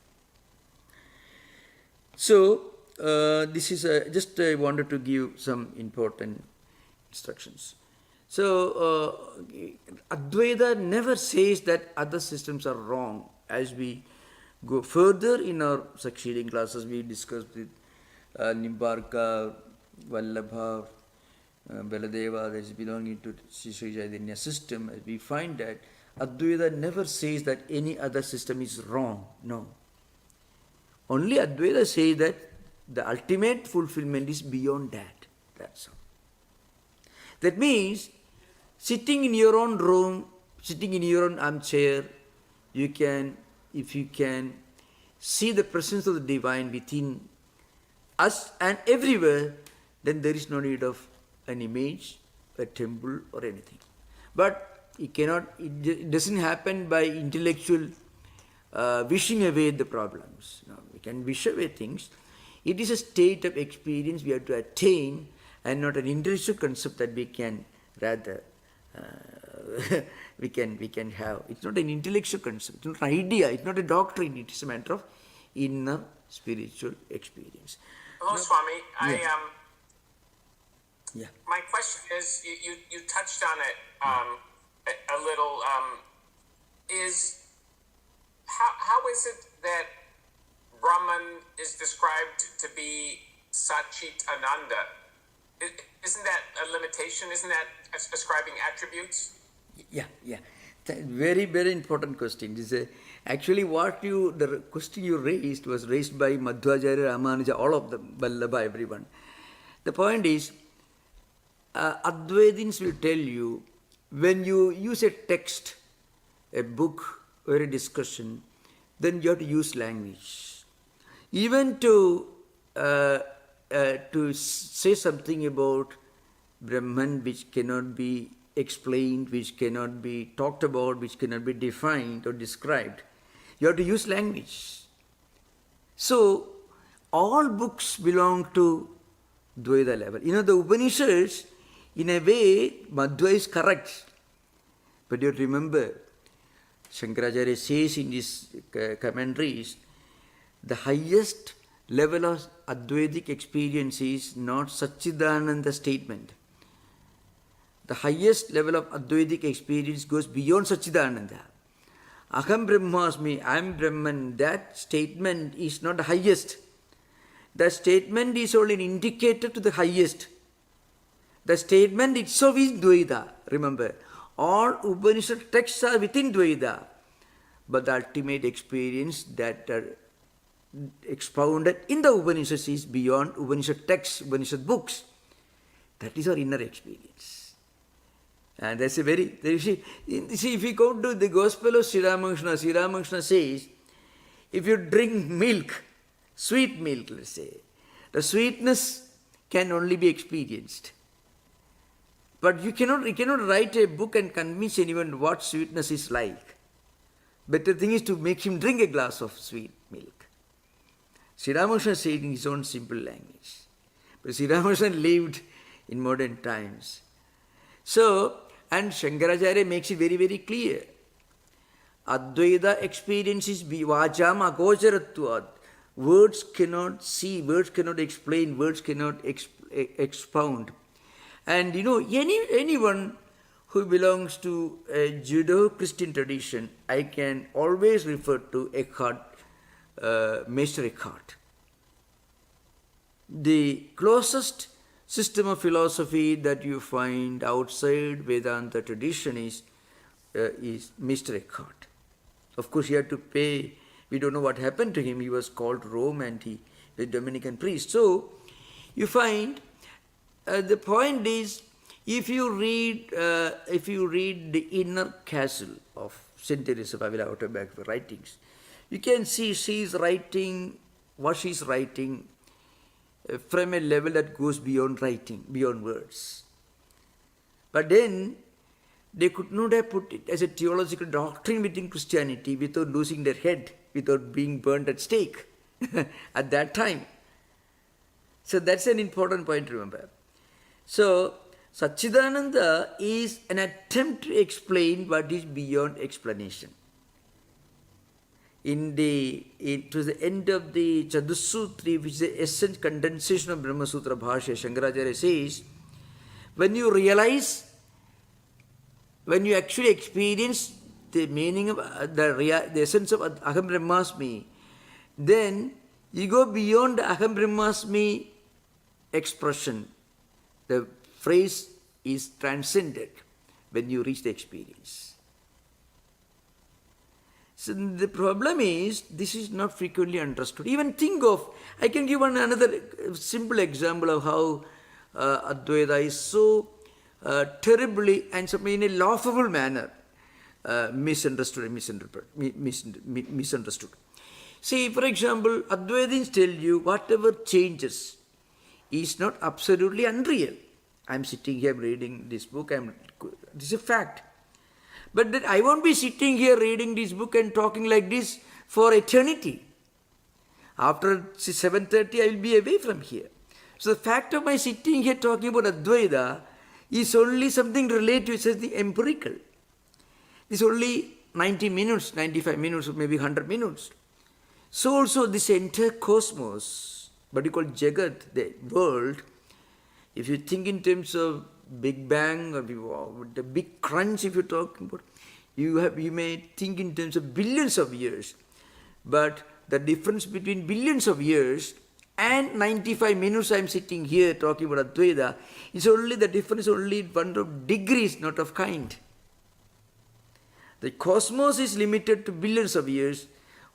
So this is just I wanted to give some important instructions. So Advaita never says that other systems are wrong. As we go further in our succeeding classes, we discussed with Nimbarka, Vallabha, Baladeva, that is belonging to Sri Chaitanya system. We find that Advaita never says that any other system is wrong. No. Only Advaita says that the ultimate fulfillment is beyond that. That's all. That means, sitting in your own room, sitting in your own armchair, if you can see the presence of the divine within us and everywhere, then there is no need of an image, a temple or anything. But it doesn't happen by intellectual wishing away the problems. No, we can wish away things. It is a state of experience we have to attain and not an intellectual concept that we can rather we can have. It's not an intellectual concept, it's not an idea, it's not a doctrine, it is a matter of inner spiritual experience. Hello, Swami. Yes. My question is, you touched on it a little. How is it that Brahman is described to be Sachit Ananda? Isn't that a limitation? Isn't that ascribing attributes? Yeah. Very, very important question. This is actually the question you raised was raised by Madhvacharya, Ramanuja, all of them, Vallabha, everyone. The point is, Advaitins will tell you, when you use a text, a book, or a discussion, then you have to use language. Even to say something about Brahman which cannot be explained, which cannot be talked about, which cannot be defined or described, you have to use language. So, all books belong to Dvaita level. The Upanishads, in a way, Madhva is correct. But you remember, Shankaracharya says in his commentaries, the highest level of Advaitic experience is not Satchidananda statement. The highest level of Advaitic experience goes beyond Satchidananda. Aham Brahmasmi, I am Brahman, that statement is not the highest. That statement is only an indicator to the highest. The statement itself is Dvaita, remember. All Upanishad texts are within Dvaita. But the ultimate experience that are expounded in the Upanishads is beyond Upanishad texts, Upanishad books. That is our inner experience. And that's a very, see, if you go to the Gospel of Sri Ramakrishna says, if you drink milk, sweet milk, let's say, the sweetness can only be experienced. But you cannot write a book and convince anyone what sweetness is like. Better thing is to make him drink a glass of sweet milk. Sri Ramakrishna said in his own simple language. But Sri Ramakrishna lived in modern times. So, and Shankaracharya makes it very, very clear. Advaita experience is vajam agocharatvad. Words cannot see, words cannot explain, words cannot expound. And anyone who belongs to a Judeo-Christian tradition, I can always refer to Eckhart, Meister Eckhart. The closest system of philosophy that you find outside Vedanta tradition is Mr. Eckhart. Of course, he had to pay. We don't know what happened to him. He was called to Rome and he was a Dominican priest. So, you find the point is, if you read the Inner Castle of St. Teresa of Avila autobiography writings, you can see she is writing what she is writing from a level that goes beyond writing, beyond words. But then, they could not have put it as a theological doctrine within Christianity without losing their head, without being burned at stake at that time. So that's an important point to remember. So, Satchidananda is an attempt to explain what is beyond explanation. To the end of the Chatussutri, which is the essence condensation of Brahma Sutra Bhashya, Shankaracharya says, when you realize, when you actually experience the meaning of the essence of Aham Brahmasmi, then you go beyond the Aham Brahmasmi expression. The phrase is transcended when you reach the experience. So the problem is, this is not frequently understood. Even think of, I can give another simple example of how Advaita is so terribly and in a laughable manner misunderstood. See, for example, Advaitins tell you whatever changes is not absolutely unreal. I am sitting here reading this book, this is a fact. But that I won't be sitting here reading this book and talking like this for eternity. After 7:30, I will be away from here. So the fact of my sitting here talking about Advaita is only something relative, it's the empirical. It's only 90 minutes, 95 minutes, or maybe 100 minutes. So also this entire cosmos, what you call Jagat, the world, if you think in terms of Big Bang or the Big Crunch, if you're talking about, you may think in terms of billions of years. But the difference between billions of years and 95 minutes I'm sitting here talking about Advaita is only the difference, only one of degrees, not of kind. The cosmos is limited to billions of years.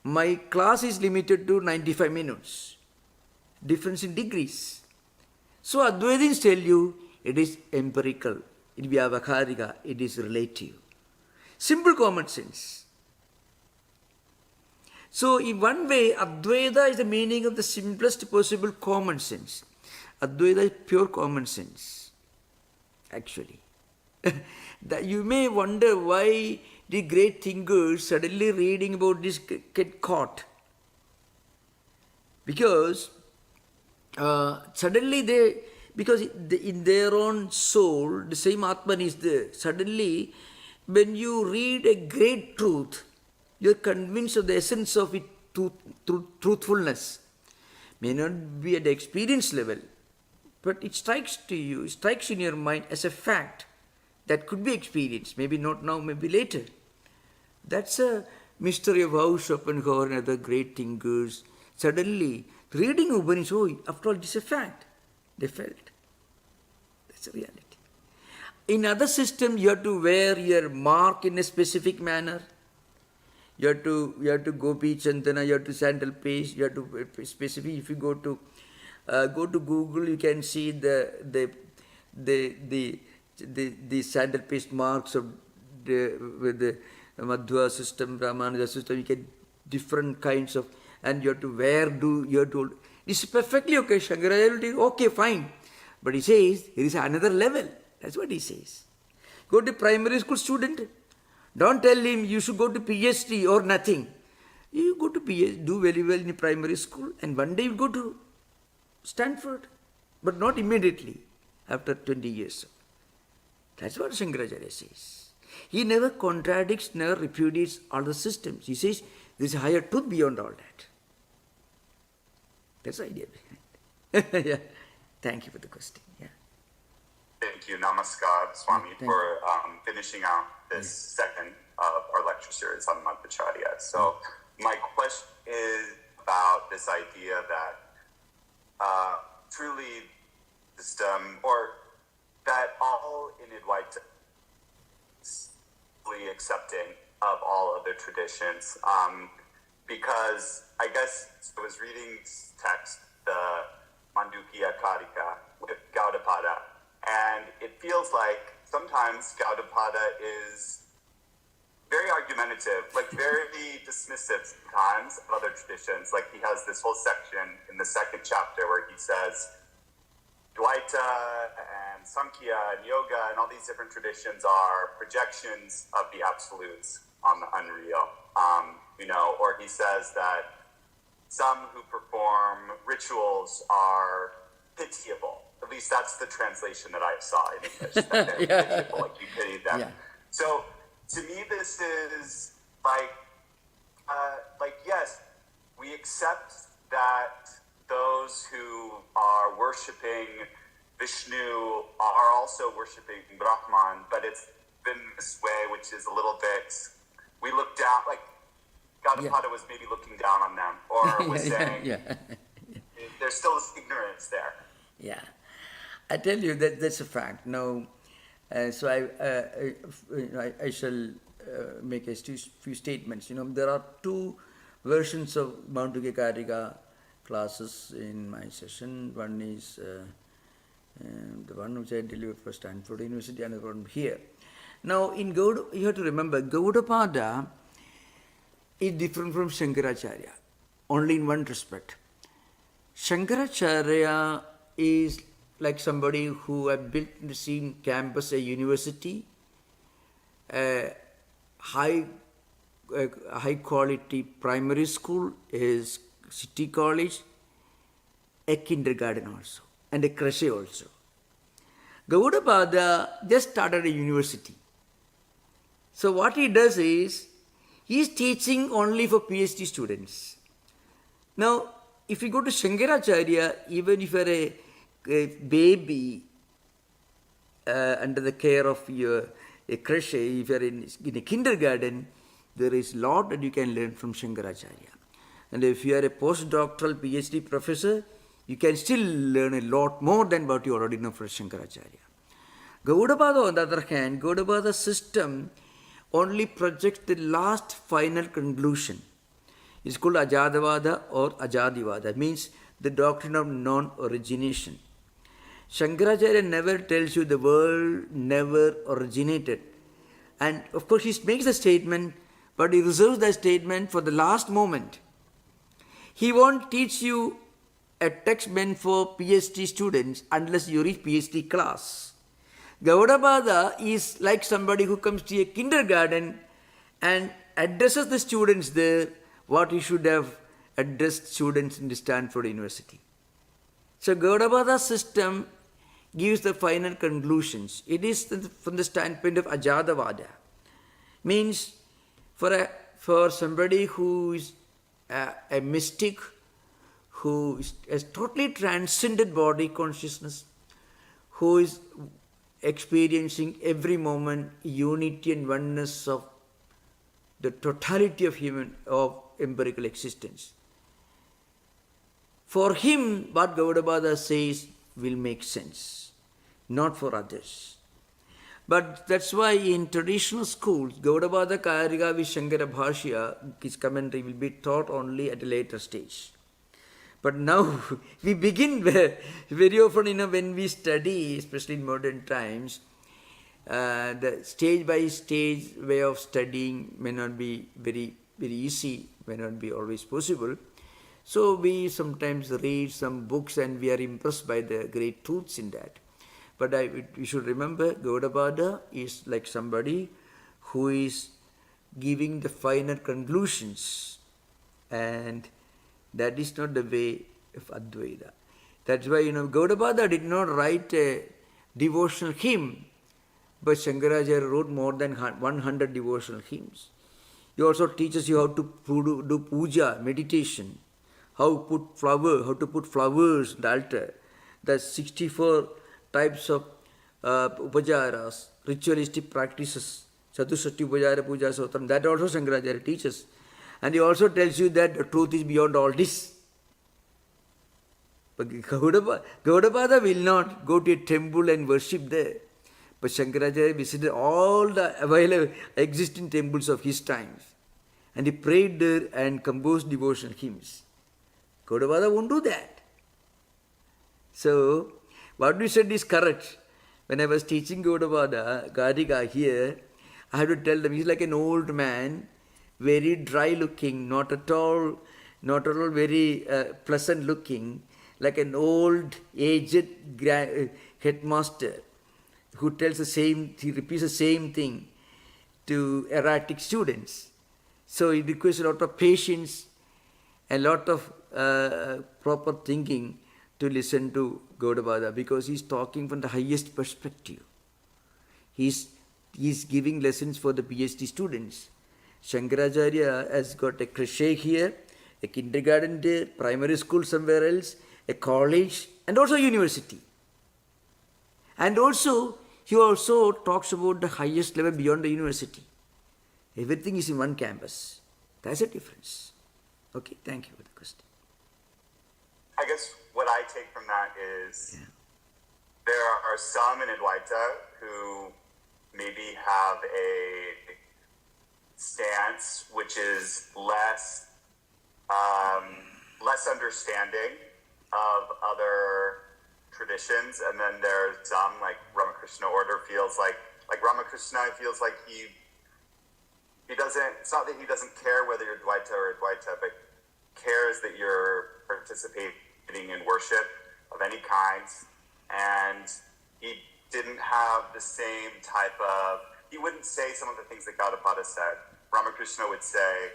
My class is limited to 95 minutes. Difference in degrees. So Advaitins tell you it is empirical, it is vyavakarika, it is relative. Simple common sense. So in one way, Advaita is the meaning of the simplest possible common sense. Advaita is pure common sense, actually. You may wonder why the great thinkers suddenly reading about this get caught. Because suddenly because in their own soul, the same Atman is there. Suddenly, when you read a great truth, you are convinced of the essence of it, truthfulness. May not be at the experience level, but it strikes to you, it strikes in your mind as a fact that could be experienced. Maybe not now, maybe later. That's a mystery of how Schopenhauer and other great thinkers suddenly reading Upanishad, after all, it is a fact. They felt. That's a reality. In other systems, you have to wear your mark in a specific manner. You have to gopi chandana, you have to sandal paste, you have to specific. If you go to Google, you can see the sandal paste marks of with the Madhva system, Ramanuja system. You get different kinds of, and you have to wear. It's perfectly okay. Shankaracharya will okay, fine. But he says, there is another level. That's what he says. Go to primary school student. Don't tell him you should go to PhD or nothing. You go to PhD, do very well in primary school, and one day you go to Stanford. But not immediately, after 20 years. That's what Shankaracharya says. He never contradicts, never repudiates all the systems. He says, there is a higher truth beyond all that. That's the idea behind it. Yeah. Thank you for the question. Yeah. Thank you. Namaskar, Swami, for finishing out this second of our lecture series on Madhvacharya. So my question is about this idea that truly wisdom accepting of all other traditions. Because I guess I was reading text, the Mandukya Karika with Gaudapada, and it feels like sometimes Gaudapada is very argumentative, like very dismissive sometimes of other traditions. Like he has this whole section in the second chapter where he says Dvaita and Sankhya and Yoga and all these different traditions are projections of the absolutes on the unreal. Or he says that some who perform rituals are pitiable. At least that's the translation that I saw in English. That they're pitiable, like you pity them. Yeah. So to me, this is like yes, we accept that those who are worshiping Vishnu are also worshiping Brahman, but it's been this way, which is a little bit, we look down, like Gaudapada was maybe looking down on them, or was saying there's still this ignorance there. Yeah, I tell you that's a fact. Now, so I shall make a few statements. There are two versions of Mandukya Karika classes in my session. One is the one which I delivered for Stanford University, and another one here. Now, in Gauda, you have to remember, Gaudapada is different from Shankaracharya, only in one respect. Shankaracharya is like somebody who had built in the same campus a university, a high quality primary school, a city college, a kindergarten also, and a crèche also. Gaudapada just started a university. So what he does is, he is teaching only for PhD students. Now, if you go to Shankaracharya, even if you are a baby under the care of a crèche, if you are in a kindergarten, there is a lot that you can learn from Shankaracharya. And if you are a postdoctoral PhD professor, you can still learn a lot more than what you already know from Shankaracharya. Gaudapada, on the other hand, Gaudapada's system only projects the last final conclusion. It's called Ajadavada or Ajadivada, means the doctrine of non-origination. Shankaracharya never tells you the world never originated. And of course he makes the statement, but he reserves that statement for the last moment. He won't teach you a text meant for PhD students unless you reach PhD class. Gaudapada is like somebody who comes to a kindergarten and addresses the students there what he should have addressed students in the Stanford University. So Gaudapada's system gives the final conclusions. It is from the standpoint of Ajadavada. Means for somebody who is a mystic, who has totally transcended body consciousness, who is experiencing every moment unity and oneness of the totality of empirical existence. For him, what Gaudapada says will make sense, not for others. But that's why in traditional schools, Gaudapada Karika with Shankara Bhashya, his commentary will be taught only at a later stage. But now we begin very often, when we study, especially in modern times, the stage by stage way of studying may not be very, very easy, may not be always possible. So we sometimes read some books and we are impressed by the great truths in that. But we should remember, Gaudapada is like somebody who is giving the final conclusions, and that is not the way of Advaita. That's why, Gaudapada did not write a devotional hymn, but Shankaracharya wrote more than 100 devotional hymns. He also teaches you how to do puja, meditation, how to put flowers on the altar. The 64 types of upajaras, ritualistic practices, Chatusashti Upajara Puja Sotram, that also Shankaracharya teaches. And he also tells you that the truth is beyond all this. But Gaudapada will not go to a temple and worship there. But Shankaracharya visited all the available existing temples of his times. And he prayed there and composed devotional hymns. Gaudapada won't do that. So, what we said is correct. When I was teaching Gaudapada, Karika here, I had to tell them, he's like an old man, very dry looking, not at all very pleasant looking, like an old aged headmaster who tells he repeats the same thing to erratic students. So it requires a lot of patience, a lot of proper thinking to listen to Gaudapada, because he's talking from the highest perspective. He's giving lessons for the PhD students. Shankaracharya has got a crèche here, a kindergarten there, primary school somewhere else, a college, and also university. And also, he also talks about the highest level beyond the university. Everything is in one campus. That's a difference. Okay, thank you for the question. I guess what I take from that is there are some in Dvaita who maybe have a stance which is less understanding of other traditions, and then there's some, like Ramakrishna order feels like Ramakrishna feels like he doesn't, it's not that he doesn't care whether you're Dvaita or Advaita, but cares that you're participating in worship of any kind, and he didn't have the same type of, he wouldn't say some of the things that Gaudapada said. Ramakrishna would say,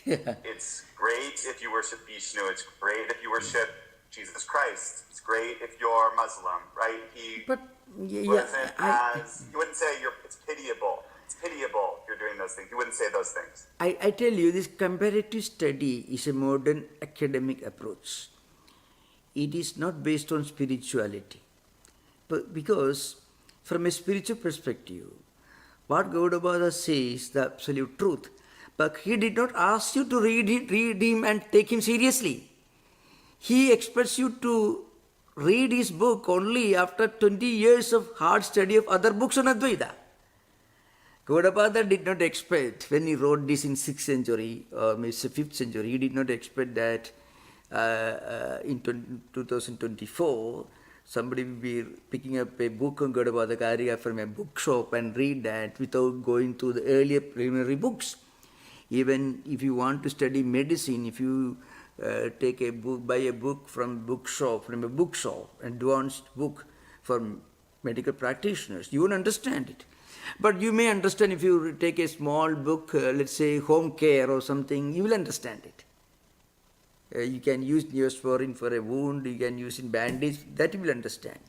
it's great if you worship Vishnu, it's great if you worship Jesus Christ, it's great if you're Muslim, right? He wouldn't say it's pitiable you're doing those things. He wouldn't say those things. I tell you, this comparative study is a modern academic approach. It is not based on spirituality. But because from a spiritual perspective, what Gaudapada says the absolute truth. But he did not ask you to read him and take him seriously. He expects you to read his book only after 20 years of hard study of other books on Advaita. Gaudapada did not expect, when he wrote this in 6th century or maybe 5th century, he did not expect that in 2024, somebody will be picking up a book on Gaudapada Karika from a bookshop and read that without going to the earlier preliminary books. Even if you want to study medicine, if you take a book, buy a book from a bookshop, advanced book for medical practitioners, you won't understand it. But you may understand if you take a small book, let's say home care or something, you will understand it. You can use Neosporin for a wound, you can use in bandage, that you will understand.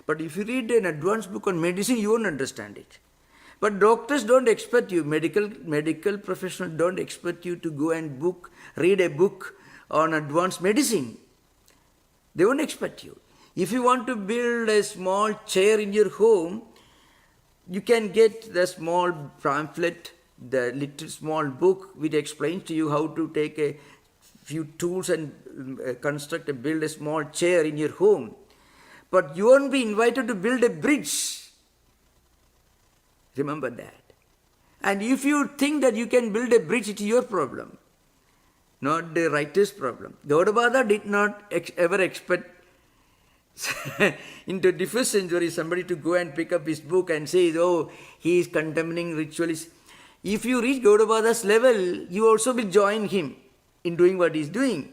But if you read an advanced book on medicine, you won't understand it. But doctors don't expect you, medical professionals don't expect you to go and read a book on advanced medicine. They won't expect you. If you want to build a small chair in your home, you can get the small pamphlet, the little small book which explains to you how to take a few tools and build a small chair in your home. But you won't be invited to build a bridge. Remember that. And if you think that you can build a bridge, it's your problem, not the writer's problem. Gaudapada did not ever expect in the 21st century somebody to go and pick up his book and say, oh, he is condemning ritualists. If you reach Gaudapada's level, you also will join him in doing what he is doing.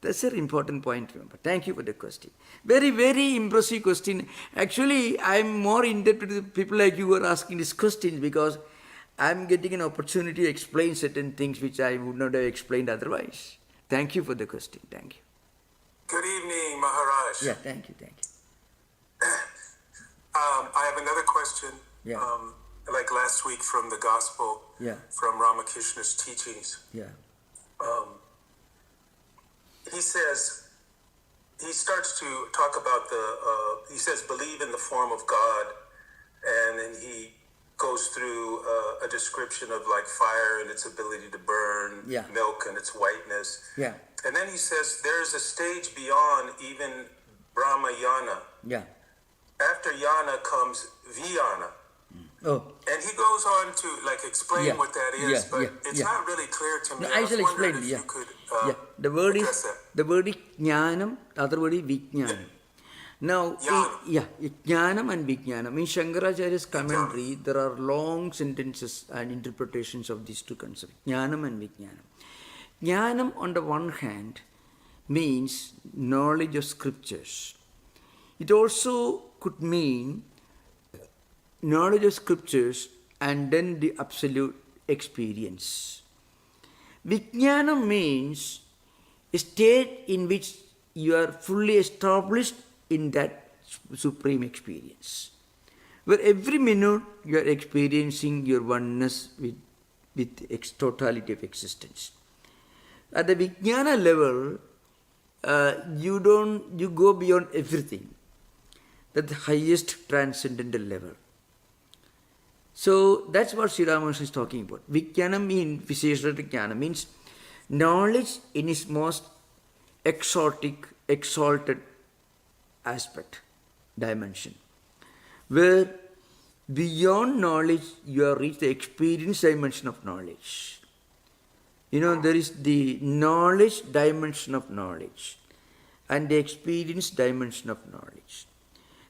That's an important point, remember. Thank you for the question. Very, very impressive question. Actually, I'm more indebted to the people like you who are asking these questions because I'm getting an opportunity to explain certain things which I would not have explained otherwise. Thank you for the question. Thank you. Good evening, Maharaj. Yeah, thank you. I have another question. Yeah. Like last week from the Gospel, from Ramakrishna's teachings. Yeah. He starts to talk about he says, believe in the form of God, and then he goes through a description of like fire and its ability to burn, milk and its whiteness. Yeah. And then he says, there's a stage beyond even Brahmayana. Yeah. After yana comes vijnana. Oh. And he goes on to like explain what that is, but it's not really clear to me. No, I shall explain. If you could, The word address is that. the word is jnanam, the other word is vijnanam. Now, jnanam and vijnanam. In Shankaracharya's commentary, there are long sentences and interpretations of these two concepts, jnanam and vijnanam. Jnanam, on the one hand, means knowledge of scriptures. It also could mean knowledge of scriptures and then the absolute experience. Vijnanam means a state in which you are fully established in that supreme experience, where every minute you are experiencing your oneness with totality of existence. At the Vijnana level, you go beyond everything. That's the highest transcendental level. So that's what Sri Ramakrishna is talking about. Vijnana means, Visheshata Jnana means knowledge in its most exotic, exalted aspect, dimension, where beyond knowledge you have reached the experience dimension of knowledge. There is the knowledge dimension of knowledge and the experience dimension of knowledge.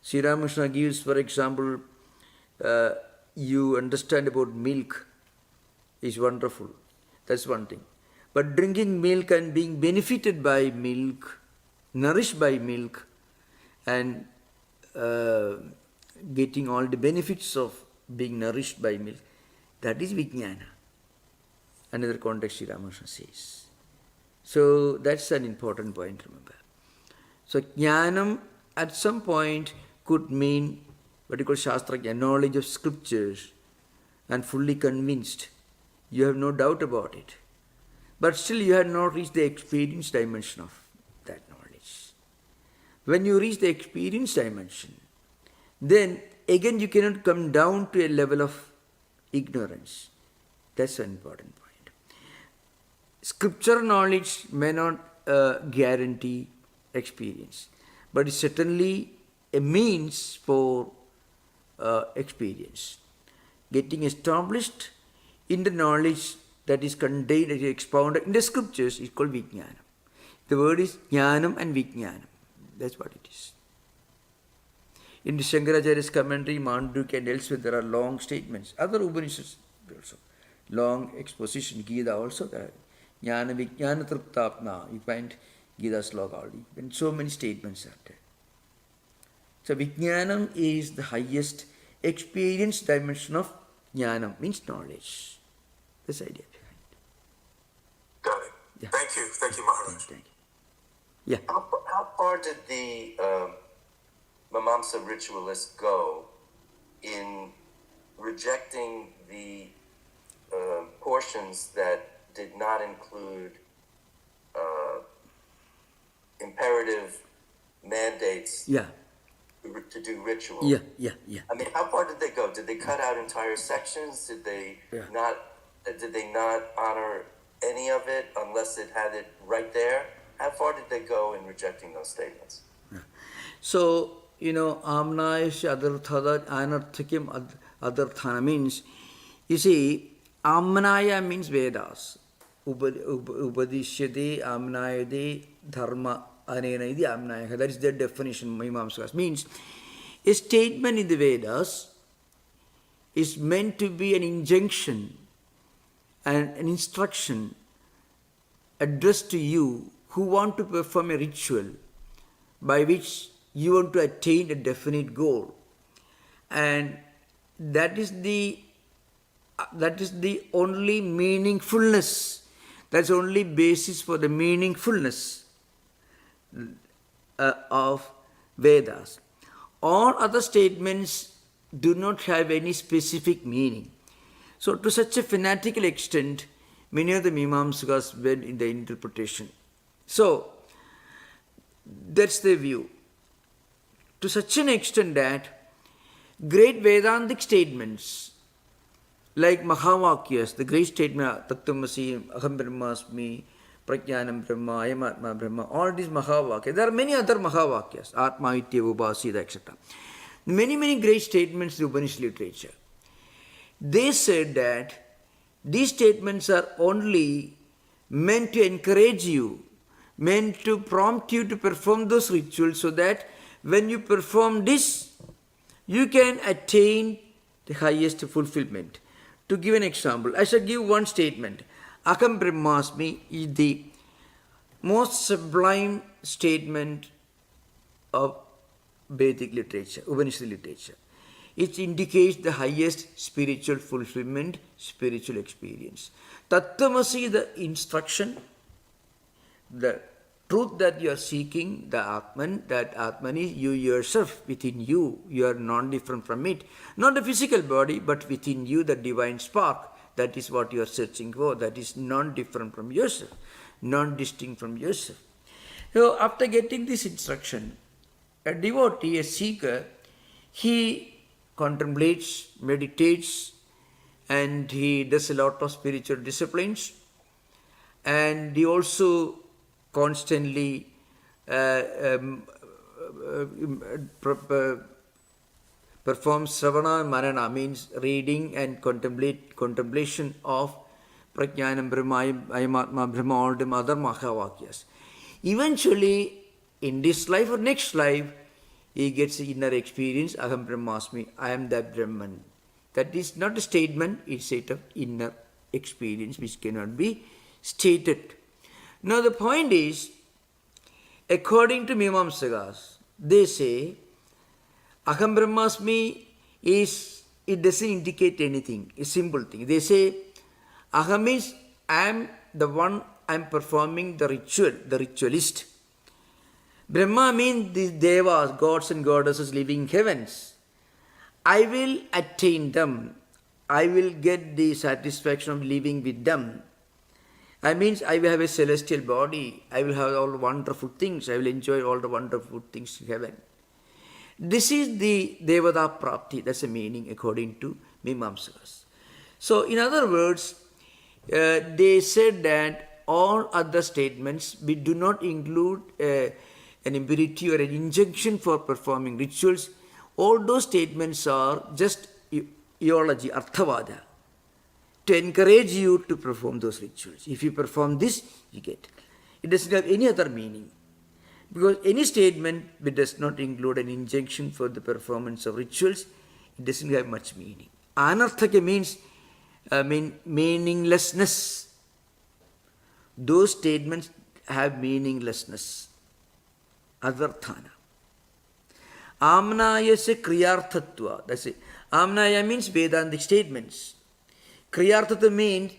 Sri Ramakrishna gives, for example, you understand about milk is wonderful. That's one thing. But drinking milk and being benefited by milk, nourished by milk, and getting all the benefits of being nourished by milk, that is Vijnana. Another context Sri Ramakrishna says. So that's an important point, remember. So Jnanam at some point could mean what you call Shastra, knowledge of scriptures, and fully convinced. You have no doubt about it. But still you have not reached the experience dimension of that knowledge. When you reach the experience dimension, then again you cannot come down to a level of ignorance. That's an important point. Scripture knowledge may not guarantee experience, but it's certainly a means for experience. Getting established in the knowledge that is contained, expounded in the scriptures is called Vijnanam. The word is Jnanam and Vijnanam. That's what it is. In the Shankaracharya's commentary, Mandukya and elsewhere, there are long statements. Other Upanishads also. Long exposition. Gita also there are. Jnana Vijnana Triptapna. You find Gita's log already. And so many statements are there. So Vijnanam is the highest experience dimension of Jnanam, means knowledge. That's the idea behind. Got it. Yeah. Thank you, Maharaj. Thank you. Yeah. How far did the Mimamsa ritualists go in rejecting the portions that did not include imperative mandates to do ritual? Yeah. I mean, how far did they go? Did they cut out entire sections? Did they not honor any of it unless it had it right there? How far did they go in rejecting those statements? So, Amnayasya Adarthada Anarthakim Adarthana means, you see, Amnaya means Vedas. Upadishyade Amnayade Dharma Anena Idi Amnaya. That is their definition, Mimamsakas. Means, a statement in the Vedas is meant to be an injunction and an instruction addressed to you who want to perform a ritual by which you want to attain a definite goal. And that is the only meaningfulness. That's the only basis for the meaningfulness of Vedas. All other statements do not have any specific meaning. So to such a fanatical extent, many of the Mimamsakas went in the interpretation. So, that's their view. To such an extent that great Vedantic statements like Mahavakyas, the great statement, Tattvamasi, Aham Brahmasmi, Prajnanam Brahma, Ayam Atma Brahma, all these Mahavakyas. There are many other Mahavakyas, Atma Ityeva Upasita, etc. Many great statements in the Upanishad literature. They said that these statements are only meant to encourage you, meant to prompt you to perform those rituals so that when you perform this, you can attain the highest fulfillment. To give an example, I shall give one statement. Aham Brahmasmi is the most sublime statement of Vedic literature, Upanishad literature. It indicates the highest spiritual fulfillment, spiritual experience. Tattwamasi, the instruction, the truth that you are seeking, the Atman, that Atman is you yourself, within you. You are non-different from it. Not the physical body, but within you, the divine spark. That is what you are searching for. That is non-different from yourself, non-distinct from yourself. So after getting this instruction, a devotee, a seeker, he contemplates, meditates, and he does a lot of spiritual disciplines, and he also constantly performs Sravana and Manana, means reading and contemplation of Prajnanam, Brahma, Ayamatma, Brahma, all the other Mahavakyas. Eventually, in this life or next life, he gets the inner experience, Aham Brahmasmi, I am that Brahman. That is not a statement, it's a state of inner experience which cannot be stated. Now the point is, according to Mimamsakas, they say, Aham Brahmasmi it doesn't indicate anything, a simple thing. They say, Aham means I am the one, I am performing the ritual, the ritualist. Brahma means the devas, gods and goddesses living in heavens. I will attain them. I will get the satisfaction of living with them. I means I will have a celestial body. I will have all the wonderful things. I will enjoy all the wonderful things in heaven. This is the Devata Prapti. That's the meaning according to Mimamsakas. So in other words, they said that all other statements, we do not include an imperative or an injunction for performing rituals. All those statements are just theology, arthavada, to encourage you to perform those rituals. If you perform this, you get. It doesn't have any other meaning. Because any statement which does not include an injunction for the performance of rituals, it doesn't have much meaning. Anarthaka means meaninglessness. Those statements have meaninglessness. Adarthana. Amnaya se kriyarthatva. That's it. Amnaya means Vedantic statements. Kriyarthatva means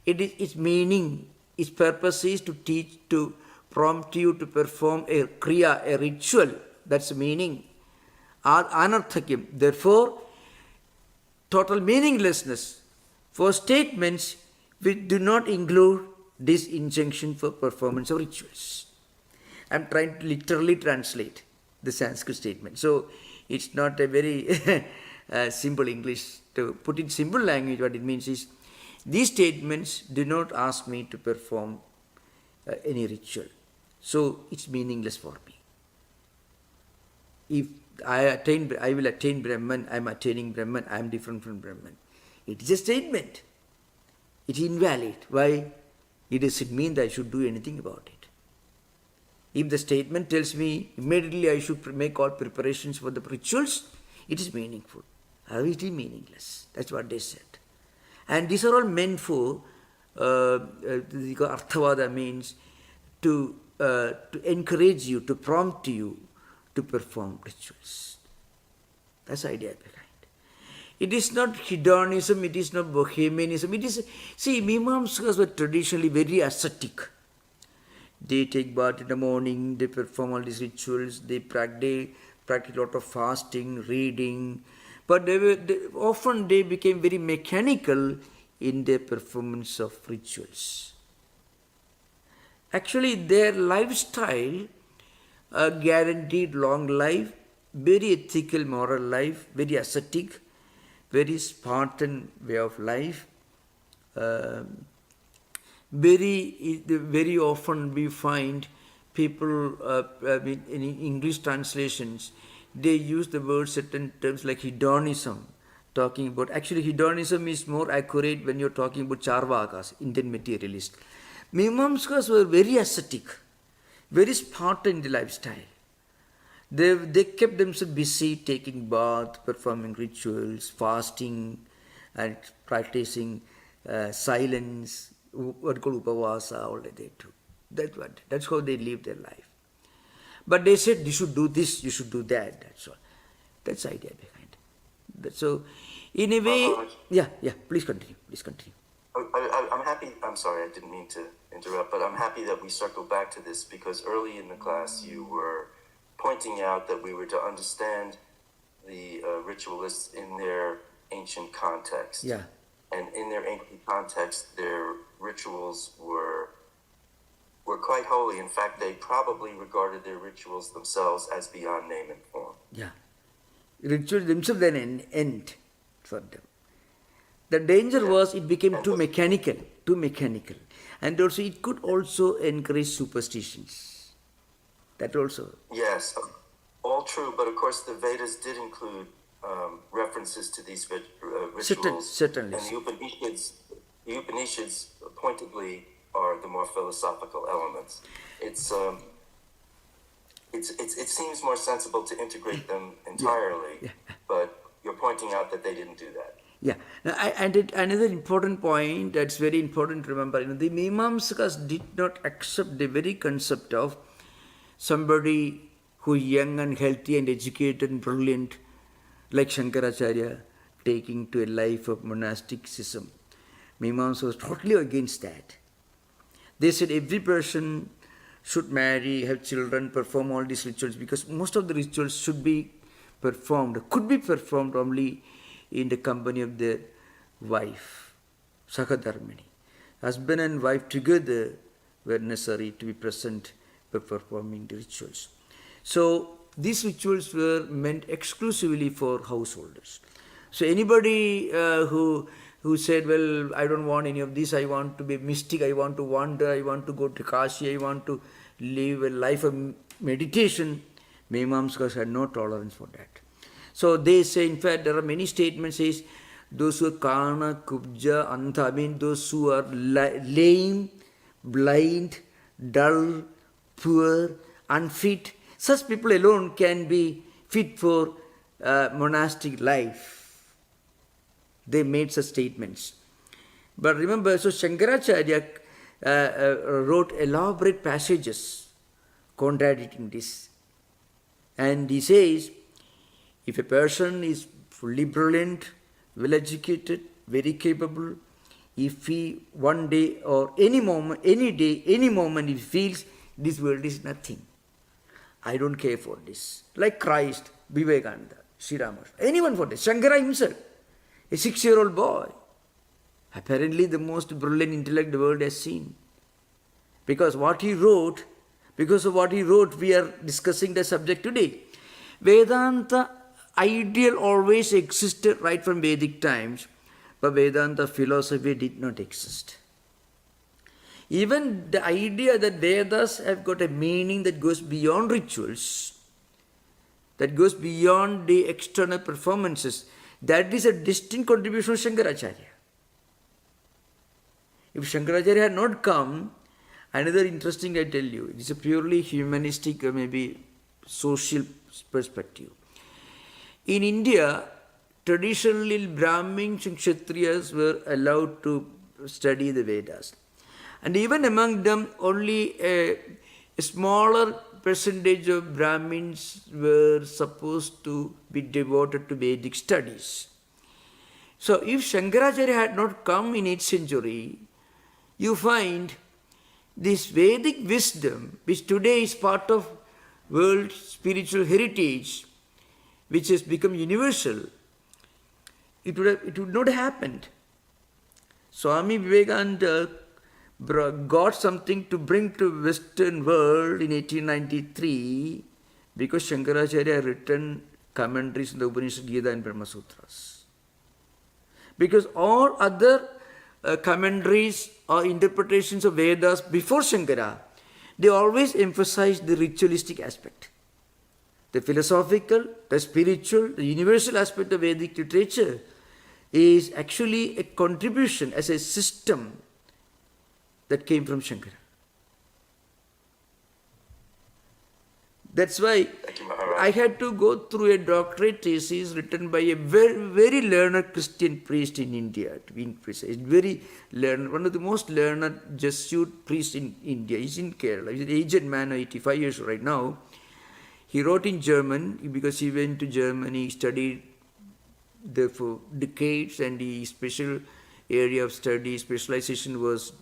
its meaning, its purpose is to teach, to prompt you to perform a kriya, a ritual. That's the meaning. Anarthakim. Therefore, total meaninglessness for statements which do not include this injunction for performance of rituals. I am trying to literally translate the Sanskrit statement. So it's not a very simple English. To put in simple language, what it means is, these statements do not ask me to perform any ritual. So it's meaningless for me. If I will attain Brahman, I am attaining Brahman, I am different from Brahman. It is a statement. It is invalid. Why? It doesn't mean that I should do anything about it. If the statement tells me immediately I should make all preparations for the rituals, it is meaningful. Otherwise it is meaningless. That's what they said. And these are all meant for, Arthavada means to encourage you, to prompt you to perform rituals. That's the idea behind. It is not hedonism, it is not bohemianism. It is, see, Mimamsakas were traditionally very ascetic. They take bath in the morning, they perform all these rituals, they practice a lot of fasting, reading, but often they became very mechanical in their performance of rituals. Actually, their lifestyle guaranteed long life, very ethical, moral life, very ascetic, very Spartan way of life. Very often we find people in English translations, they use the word certain terms like hedonism, talking about, actually hedonism is more accurate when you're talking about charvakas, Indian materialists. Mimamskas were very ascetic, very Spartan in the lifestyle. They kept themselves busy taking bath, performing rituals, fasting, and practicing silence, what called upavasa, all that they do. That's how they live their life. But they said, you should do this, you should do that, that's all. That's the idea behind it. So, in a way, please continue. I'm happy, I'm sorry, I didn't mean to interrupt, but I'm happy that we circled back to this because early in the class you were pointing out that we were to understand the ritualists in their ancient context. Yeah. And in their ancient context, their rituals were quite holy. In fact, they probably regarded their rituals themselves as beyond name and form. Yeah. Rituals themselves then an end for them. The danger was it became too mechanical. And also it could also encourage superstitions. That also. Yes, all true. But of course, the Vedas did include references to these rituals. Certainly. And the Upanishads pointedly are the more philosophical elements. It seems more sensible to integrate them entirely, but you're pointing out that they didn't do that. Yeah. Now, another important point that's very important to remember, the Mimamsakas did not accept the very concept of somebody who is young and healthy and educated and brilliant, like Shankaracharya, taking to a life of monasticism. Mimamsa was totally against that. They said every person should marry, have children, perform all these rituals, because most of the rituals should be performed, could be performed only in the company of their wife, Sakadharmini. Husband and wife together were necessary to be present for performing the rituals. So these rituals were meant exclusively for householders. So anybody who said, well, I don't want any of this, I want to be mystic, I want to wander, I want to go to Kashi, I want to live a life of meditation, Mimamsakas had no tolerance for that. So they say, in fact, there are many statements, says, those who are kana, kubja, anta, I mean those who are lame, blind, dull, poor, unfit, such people alone can be fit for monastic life. They made such statements. But remember, so Shankaracharya wrote elaborate passages contradicting this. And he says, if a person is fully brilliant, well-educated, very capable, if he one day or any moment, any day, any moment, he feels this world is nothing, I don't care for this. Like Christ, Vivekananda, Sri Ramakrishna, anyone for this. Shankara himself, a 6-year-old boy, apparently the most brilliant intellect the world has seen. Because of what he wrote, we are discussing the subject today. Vedanta ideal always existed right from Vedic times, but Vedanta philosophy did not exist. Even the idea that Vedas have got a meaning that goes beyond rituals, that goes beyond the external performances, that is a distinct contribution of Shankaracharya. If Shankaracharya had not come, another interesting I tell you, it is a purely humanistic or maybe social perspective. In India, traditionally Brahmins and Kshatriyas were allowed to study the Vedas. And even among them, only a smaller percentage of Brahmins were supposed to be devoted to Vedic studies. So if Shankaracharya had not come in 8th century, you find this Vedic wisdom, which today is part of world spiritual heritage, which has become universal, it would not have happened. Swami Vivekananda got something to bring to Western world in 1893 because Shankaracharya had written commentaries on the Upanishad, Gita and Brahma Sutras. Because all other commentaries or interpretations of Vedas before Shankara, they always emphasized the ritualistic aspect. The philosophical, the spiritual, the universal aspect of Vedic literature is actually a contribution as a system that came from Shankara. That's why I had to go through a doctorate thesis written by a very, very learned Christian priest in India, to be precise. Very learned, one of the most learned Jesuit priests in India. He's in Kerala. He's an aged man, 85 years right now. He wrote in German because he went to Germany, studied there for decades, and his special area of study, specialization was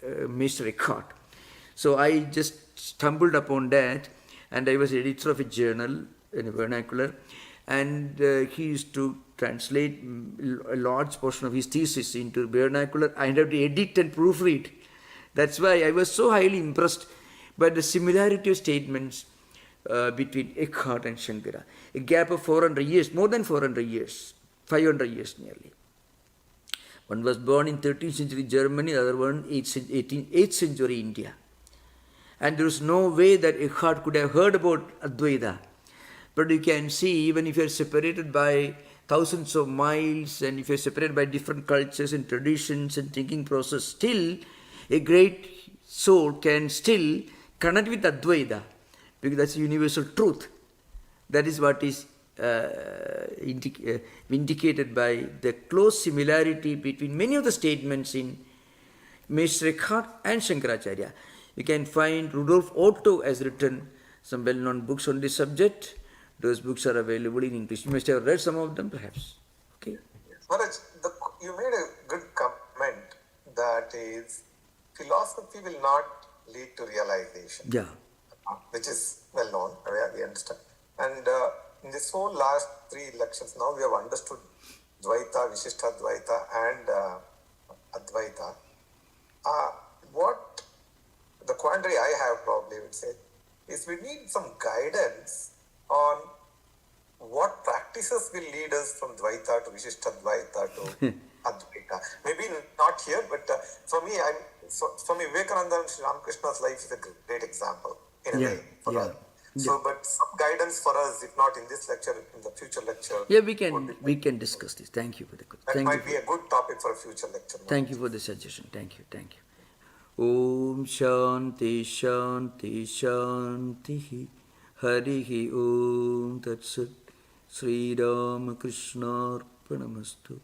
Mr. Eckhart. So I just stumbled upon that, and I was editor of a journal in a vernacular, and he used to translate a large portion of his thesis into vernacular. I had to edit and proofread. That's why I was so highly impressed by the similarity of statements between Eckhart and Shankara. A gap of 400 years, more than 400 years, 500 years nearly. One was born in 13th century Germany, the other one 8th century India. And there was no way that Eckhart could have heard about Advaita. But you can see, even if you are separated by thousands of miles, and if you are separated by different cultures and traditions and thinking process, still a great soul can still connect with Advaita, because that's a universal truth. That is what is indicated by the close similarity between many of the statements in Mr. Eckhart and Shankaracharya. You can find Rudolf Otto has written some well-known books on this subject. Those books are available in English. You must have read some of them, perhaps. Okay. Maharaj, you made a good comment that is, philosophy will not lead to realization. Yeah. Which is well known, we understand. And in this whole last 3 lectures, now we have understood Dvaita, Vishishta Dvaita, and Advaita. What the quandary I have probably would say is we need some guidance on what practices will lead us from Dvaita to Vishishta Dvaita to Advaita. Maybe not here, but for me, Vivekananda and Sri Ramakrishna's life is a great example in a way for us. So, but some guidance for us, if not in this lecture, in the future lecture. Yeah, we can discuss this. Thank you for the good. That might be a good topic for a future lecture. Thank you for the suggestion. Thank you. Om Shanti Shanti Shanti Harihi Om Tat Sat Sri Ramakrishna Arpanamastu.